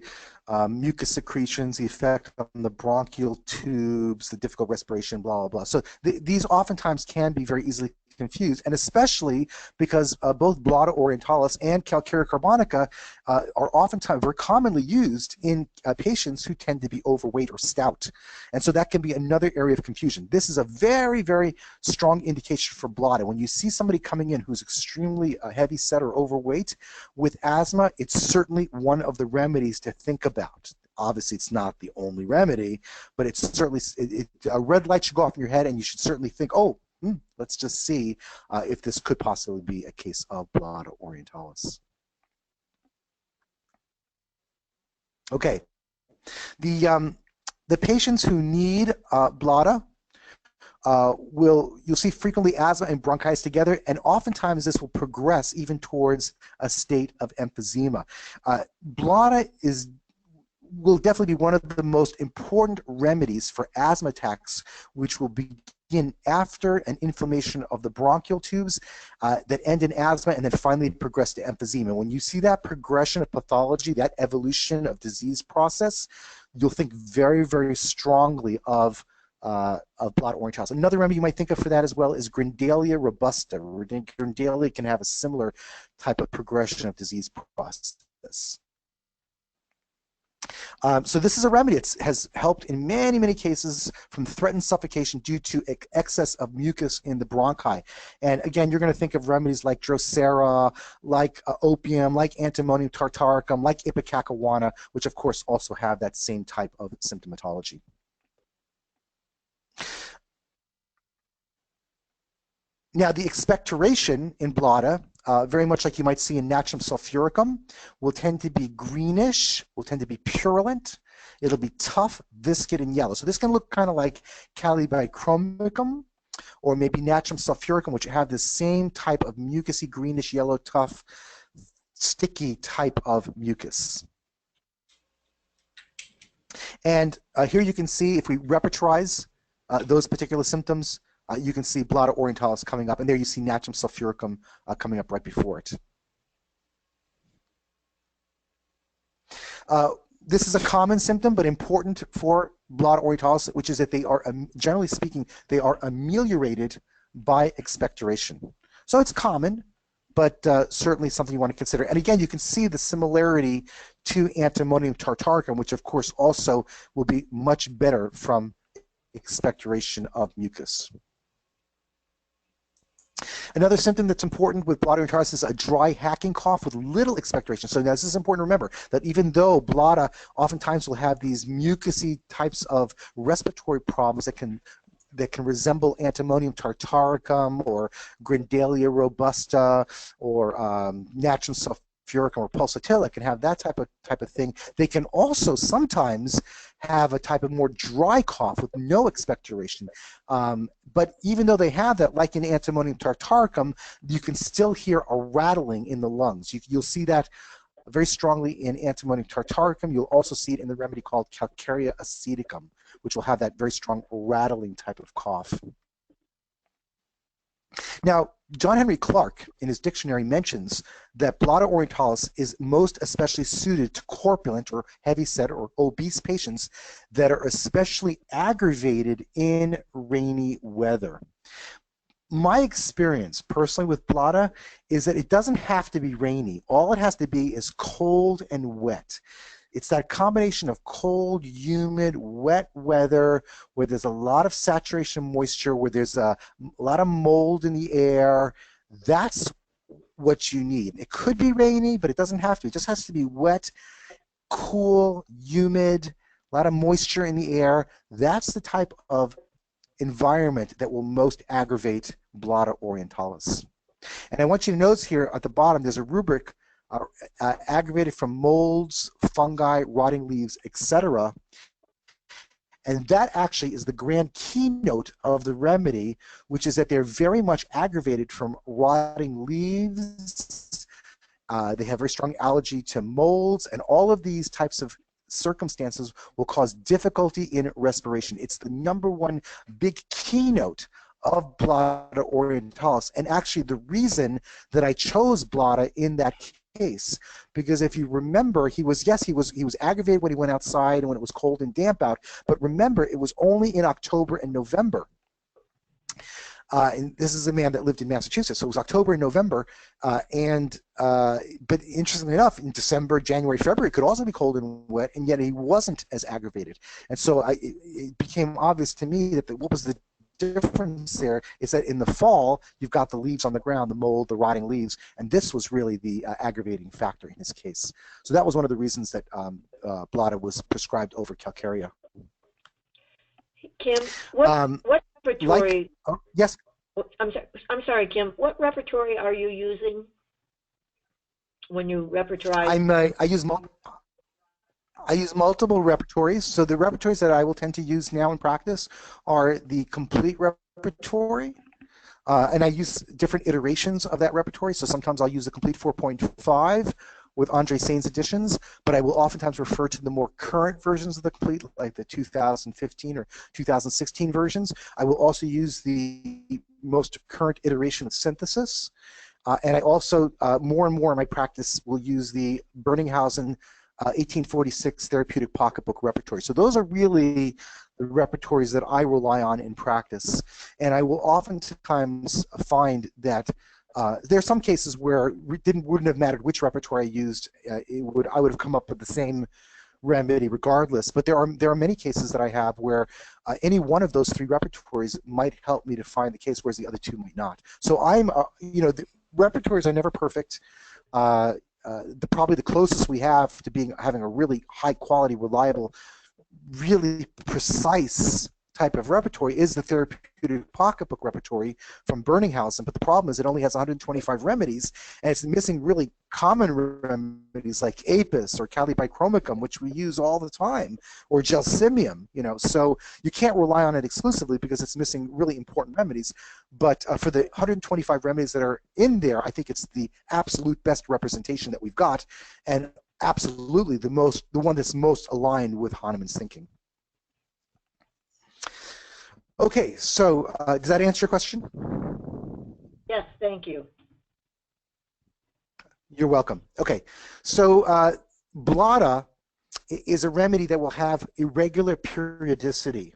mucus secretions, the effect on the bronchial tubes, the difficult respiration, blah, blah, blah. So these oftentimes can be very easily confused, and especially because both Blota orientalis and Calcarea carbonica are oftentimes very commonly used in patients who tend to be overweight or stout. And so that can be another area of confusion. This is a very, very strong indication for Blota. When you see somebody coming in who's extremely heavy set or overweight with asthma, it's certainly one of the remedies to think about. Obviously, it's not the only remedy, but it's certainly, a red light should go off in your head, and you should certainly think, oh, let's just see if this could possibly be a case of Blota orientalis. Okay, the patients who need Blota you'll see frequently asthma and bronchitis together, and oftentimes this will progress even towards a state of emphysema. Blota will definitely be one of the most important remedies for asthma attacks, which will begin after an inflammation of the bronchial tubes that end in asthma and then finally progress to emphysema. When you see that progression of pathology, that evolution of disease process, you'll think very, very strongly of Blota orientalis. Another remedy you might think of for that as well is Grindalia robusta. Grindalia can have a similar type of progression of disease process. So this is a remedy. It has helped in many, many cases from threatened suffocation due to excess of mucus in the bronchi. And again, you're going to think of remedies like Drosera, like opium, like antimonium tartaricum, like ipecacuanha, which of course also have that same type of symptomatology. Now, the expectoration in blotto, very much like you might see in Natrum sulfuricum, will tend to be greenish, will tend to be purulent. It'll be tough, viscid, and yellow. So this can look kind of like Calibichromicum or maybe Natrum sulfuricum, which have the same type of mucousy, greenish, yellow, tough, sticky type of mucus. And here you can see if we repertorize those particular symptoms, you can see Blotto orientalis coming up, and there you see Natrum sulfuricum coming up right before it. This is a common symptom, but important for Blotto orientalis, which is that they are, generally speaking, they are ameliorated by expectoration. So it's common, but certainly something you want to consider. And again, you can see the similarity to antimonium tartaricum, which of course also will be much better from expectoration of mucus. Another symptom that's important with Blotto orientalis is a dry hacking cough with little expectoration. So now this is important to remember that even though Blotto oftentimes will have these mucousy types of respiratory problems that can resemble antimonium tartaricum or Grindalia robusta or Natrum sulfuricum or pulsatilla can have that type of thing. They can also sometimes have a type of more dry cough with no expectoration. But even though they have that, like in antimonium tartaricum, you can still hear a rattling in the lungs. You'll see that very strongly in antimonium tartaricum. You'll also see it in the remedy called Calcarea aceticum, which will have that very strong rattling type of cough. Now, John Henry Clark, in his dictionary, mentions that Blotto orientalis is most especially suited to corpulent or heavyset or obese patients that are especially aggravated in rainy weather. My experience personally with Blotto is that it doesn't have to be rainy. All it has to be is cold and wet. It's that combination of cold, humid, wet weather where there's a lot of saturation moisture, where there's a lot of mold in the air. That's what you need. It could be rainy, but it doesn't have to. It just has to be wet, cool, humid, a lot of moisture in the air. That's the type of environment that will most aggravate Blotto orientalis. And I want you to notice here at the bottom, there's a rubric aggravated from molds, fungi, rotting leaves, etc. And that actually is the grand keynote of the remedy, which is that they're very much aggravated from rotting leaves. They have very strong allergy to molds, and all of these types of circumstances will cause difficulty in respiration. It's the #1 big keynote of Blotto orientalis, and actually the reason that I chose Blotto in that case, because if you remember, he was aggravated when he went outside and when it was cold and damp out, but remember, it was only in October and November. And this is a man that lived in Massachusetts, so it was October and November, but interestingly enough, in December, January, February, it could also be cold and wet, and yet he wasn't as aggravated. And so it became obvious to me that what was the difference there is that in the fall, you've got the leaves on the ground, the mold, the rotting leaves, and this was really the aggravating factor in his case. So that was one of the reasons that Blotto was prescribed over Calcarea. Kim, what repertory? Yes. I'm sorry, Kim. What repertory are you using when you repertorize? I use multiple repertories. So the repertories that I will tend to use now in practice are the complete repertory, and I use different iterations of that repertory. So sometimes I'll use the complete 4.5 with Andre Sain's editions, but I will oftentimes refer to the more current versions of the complete, like the 2015 or 2016 versions. I will also use the most current iteration of synthesis, and I also, more and more in my practice, will use the Berninghausen 1846 Therapeutic Pocketbook Repertory. So those are really the repertories that I rely on in practice. And I will oftentimes find that there are some cases where it wouldn't have mattered which repertory I used. I would have come up with the same remedy regardless. But there are many cases that I have where any one of those 3 repertories might help me to find the case, whereas the other 2 might not. So I'm, you know, the repertories are never perfect. Probably the closest we have to having a really high quality, reliable, really precise type of repertory is the therapeutic pocketbook repertory from Birninghausen, but the problem is it only has 125 remedies, and it's missing really common remedies like apis or calibichromicum, which we use all the time, or gelsemium, you know. So you can't rely on it exclusively because it's missing really important remedies. But for the 125 remedies that are in there, I think it's the absolute best representation that we've got, and absolutely the one that's most aligned with Hahnemann's thinking. Okay, so does that answer your question? Yes, thank you. You're welcome. Okay, so Blada is a remedy that will have irregular periodicity.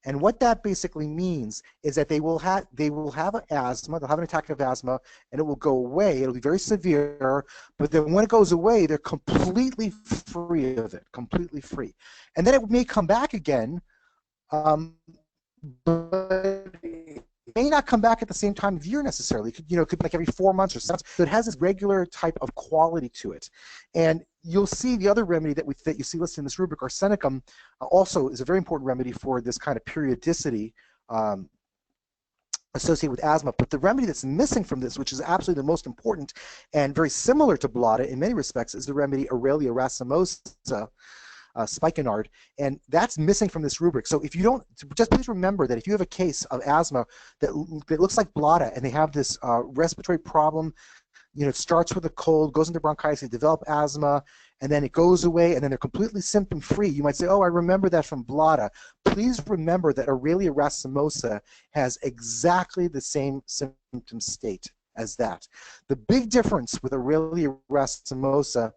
And what that basically means is that they will have asthma, they'll have an attack of asthma, and it will go away. It'll be very severe, but then when it goes away, they're completely free of it, completely free. And then it may come back again, but it may not come back at the same time of year necessarily. It could, it could be like every 4 months or so. So it has this regular type of quality to it. And you'll see the other remedy that you see listed in this rubric, arsenicum, also is a very important remedy for this kind of periodicity associated with asthma. But the remedy that's missing from this, which is absolutely the most important and very similar to Blada in many respects, is the remedy Aurelia racemosa, spikenard, and that's missing from this rubric. So if you don't, just please remember that if you have a case of asthma that looks like Blada and they have this respiratory problem, it starts with a cold, goes into bronchitis, they develop asthma, and then it goes away, and then they're completely symptom-free. You might say, oh, I remember that from Blada. Please remember that Aurelia racemosa has exactly the same symptom state as that. The big difference with Aurelia racemosa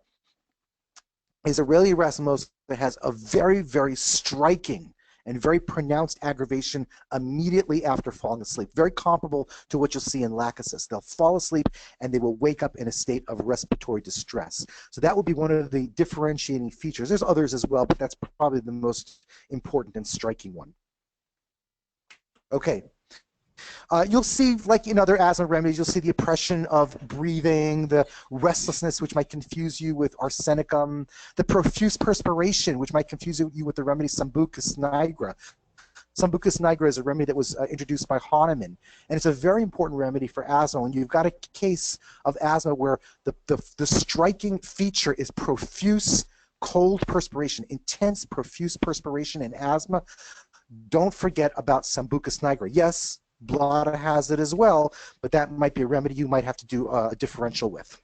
is Aurelia racemosa has a very, very striking and very pronounced aggravation immediately after falling asleep, very comparable to what you'll see in lachesis. They'll fall asleep and they will wake up in a state of respiratory distress. So that will be one of the differentiating features. There's others as well, but that's probably the most important and striking one. Okay. You'll see, like in other asthma remedies, you'll see the oppression of breathing, the restlessness, which might confuse you with arsenicum, the profuse perspiration, which might confuse you with the remedy Sambucus nigra. Sambucus nigra is a remedy that was introduced by Hahnemann, and it's a very important remedy for asthma. When you've got a case of asthma where the striking feature is profuse cold perspiration, intense profuse perspiration in asthma, don't forget about Sambucus nigra. Yes, Blada has it as well, but that might be a remedy you might have to do a differential with.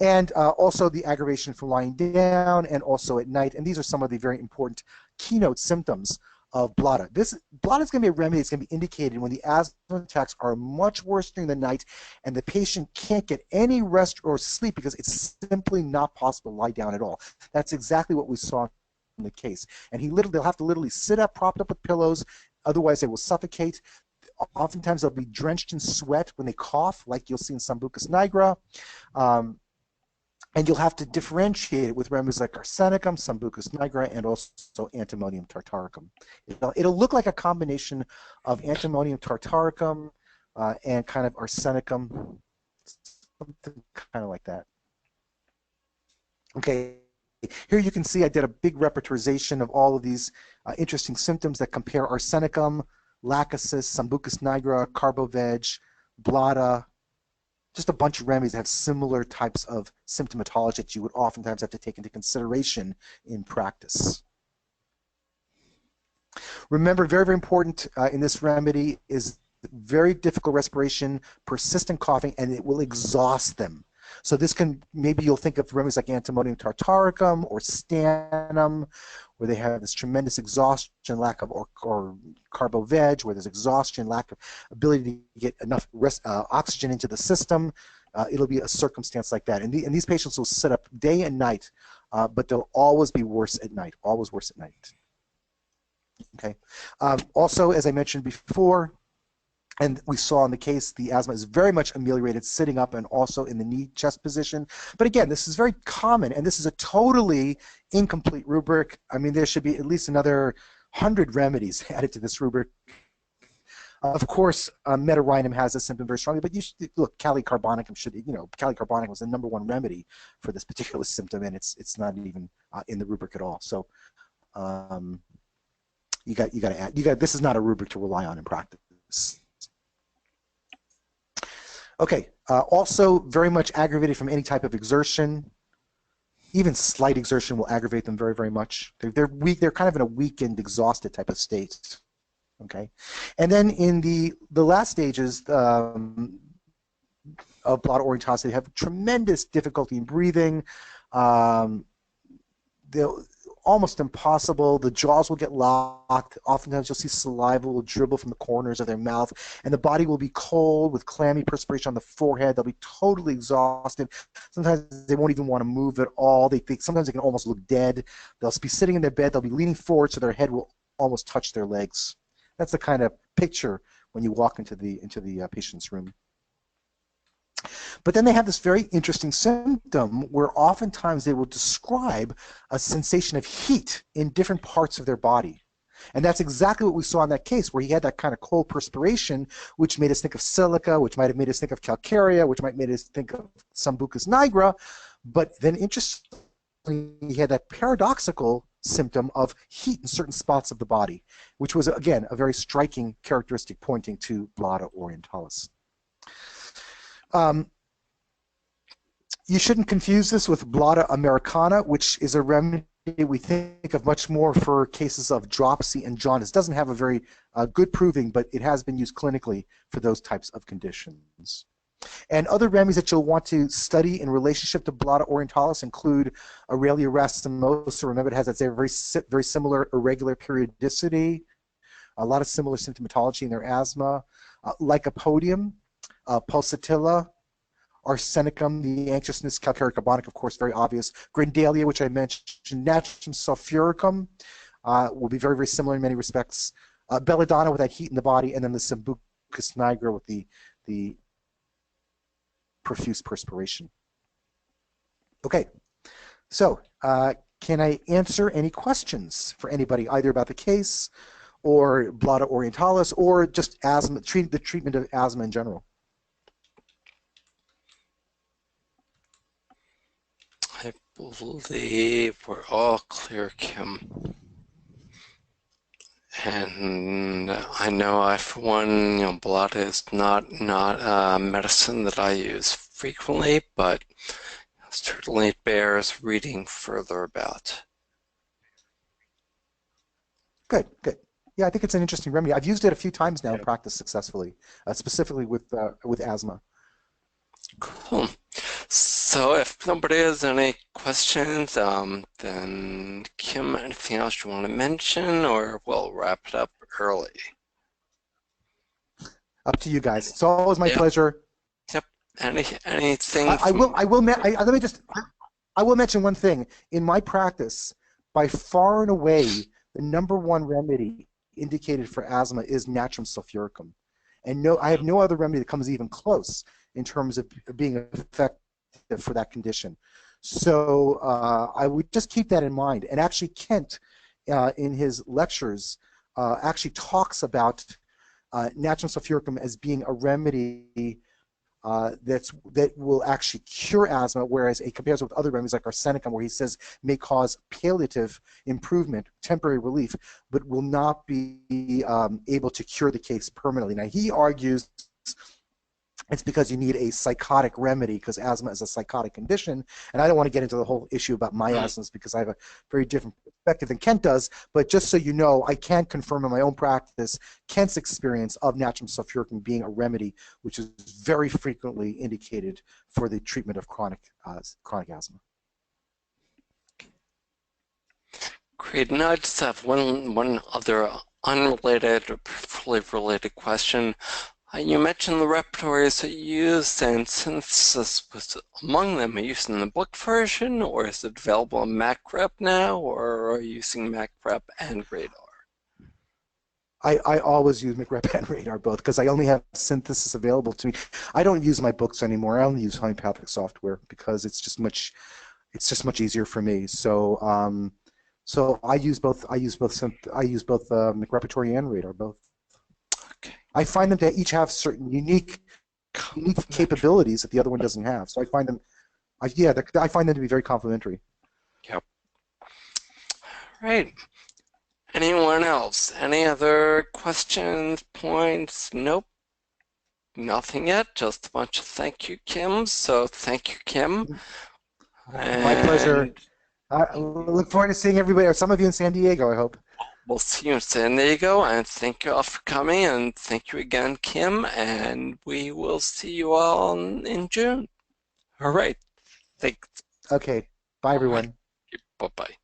And also the aggravation from lying down and also at night. And these are some of the very important keynote symptoms of Blada. Blada is going to be a remedy that's going to be indicated when the asthma attacks are much worse during the night and the patient can't get any rest or sleep because it's simply not possible to lie down at all. That's exactly what we saw in the case. And they'll have to literally sit up, propped up with pillows, otherwise they will suffocate. Oftentimes they'll be drenched in sweat when they cough, like you'll see in Sambucus nigra. And you'll have to differentiate it with remedies like arsenicum, Sambucus nigra, and also antimonium tartaricum. It'll look like a combination of antimonium tartaricum and kind of arsenicum, something kind of like that. Okay, here you can see I did a big repertorization of all of these interesting symptoms that compare arsenicum, lachesis, Sambucus nigra, carboveg, Blada, just a bunch of remedies that have similar types of symptomatology that you would oftentimes have to take into consideration in practice. Remember, very, very important in this remedy is very difficult respiration, persistent coughing, and it will exhaust them. So this maybe you'll think of remedies like antimonium tartaricum or stannum, where they have this tremendous exhaustion, lack of, or carboveg, where there's exhaustion, lack of ability to get enough oxygen into the system. It'll be a circumstance like that. And these patients will sit up day and night, but they'll always be worse at night, always worse at night. Okay. Also, as I mentioned before, And we saw in the case the asthma is very much ameliorated sitting up and also in the knee chest position. But again, this is very common, and this is a totally incomplete rubric. I mean, there should be at least another 100 remedies added to this rubric. Of course, metarhinum has a symptom very strongly, but you should look. Carbonica should, carbonica was the #1 remedy for this particular symptom, and it's not even in the rubric at all. So you got to add. This is not a rubric to rely on in practice. Okay, also very much aggravated from any type of exertion. Even slight exertion will aggravate them very, very much. They're weak. They're kind of in a weakened, exhausted type of state. Okay, and then in the last stages of bladder orientalis, they have tremendous difficulty in breathing. They'll almost impossible. The jaws will get locked. Oftentimes you'll see saliva will dribble from the corners of their mouth, and the body will be cold with clammy perspiration on the forehead. They'll be totally exhausted. Sometimes they won't even want to move at all. Sometimes they can almost look dead. They'll be sitting in their bed. They'll be leaning forward so their head will almost touch their legs. That's the kind of picture when you walk into the patient's room. But then they have this very interesting symptom where oftentimes they will describe a sensation of heat in different parts of their body. And that's exactly what we saw in that case where he had that kind of cold perspiration, which made us think of silica, which might have made us think of calcarea, which might have made us think of Sambucus nigra. But then interestingly, he had that paradoxical symptom of heat in certain spots of the body, which was, again, a very striking characteristic pointing to bladder orientalis. You shouldn't confuse this with bladder americana, which is a remedy we think of much more for cases of dropsy and jaundice. It doesn't have a very good proving, but it has been used clinically for those types of conditions. And other remedies that you'll want to study in relationship to bladder orientalis include Aurelia racemosa. Remember, it has that very similar irregular periodicity, a lot of similar symptomatology in their asthma. Lycopodium, pulsatilla, arsenicum, the anxiousness, Calcarea carbonica, of course, very obvious. Grindalia, which I mentioned, Natrum sulfuricum will be very, very similar in many respects. Belladonna with that heat in the body, and then the Sambucus nigra with the profuse perspiration. Okay, so can I answer any questions for anybody, either about the case or bladder orientalis or just asthma, the treatment of asthma in general? I believe we're all clear, Kim. And I know for one, blood is not medicine that I use frequently, but certainly it bears reading further about. Good, good. Yeah, I think it's an interesting remedy. I've used it a few times now in practice successfully, specifically with asthma. Cool. So if nobody has any questions, then Kim, anything else you want to mention, or we'll wrap it up early? Up to you guys. It's always my pleasure. Yep. Anything? I will mention one thing. In my practice, by far and away, the #1 remedy indicated for asthma is Natrum sulfuricum, and I have no other remedy that comes even close in terms of being effective for that condition. So I would just keep that in mind. And actually Kent, in his lectures, actually talks about Natrum sulfuricum as being a remedy that will actually cure asthma, whereas it compares with other remedies like arsenicum, where he says may cause palliative improvement, temporary relief, but will not be able to cure the case permanently. Now he argues it's because you need a psychotic remedy, because asthma is a psychotic condition. And I don't want to get into the whole issue about miasms because I have a very different perspective than Kent does. But just so you know, I can confirm in my own practice Kent's experience of Natrum sulfuricum being a remedy, which is very frequently indicated for the treatment of chronic asthma. Great. And I just have one other unrelated or fully related question. You mentioned the repertories that you used, and since this was among them, are you using the book version, or is it available in MacRep now, or are you using MacRep and Radar? I always use McRep and Radar both because I only have synthesis available to me. I don't use my books anymore. I only use homeopathic software because it's just much easier for me. So so I use both McRepertory and Radar both. Okay. I find them to each have certain unique capabilities that the other one doesn't have. So I find them I find them to be very complementary. Yep. Right. Anyone else? Any other questions, points? Nope. Nothing yet. Just a bunch of thank you, Kim. So thank you, Kim. My pleasure. And I look forward to seeing everybody, or some of you in San Diego, I hope. we'll see you in San Diego. And thank you all for coming. And thank you again, Kim. And we will see you all in June. All right. Thanks. Okay. Bye, everyone. Bye-bye.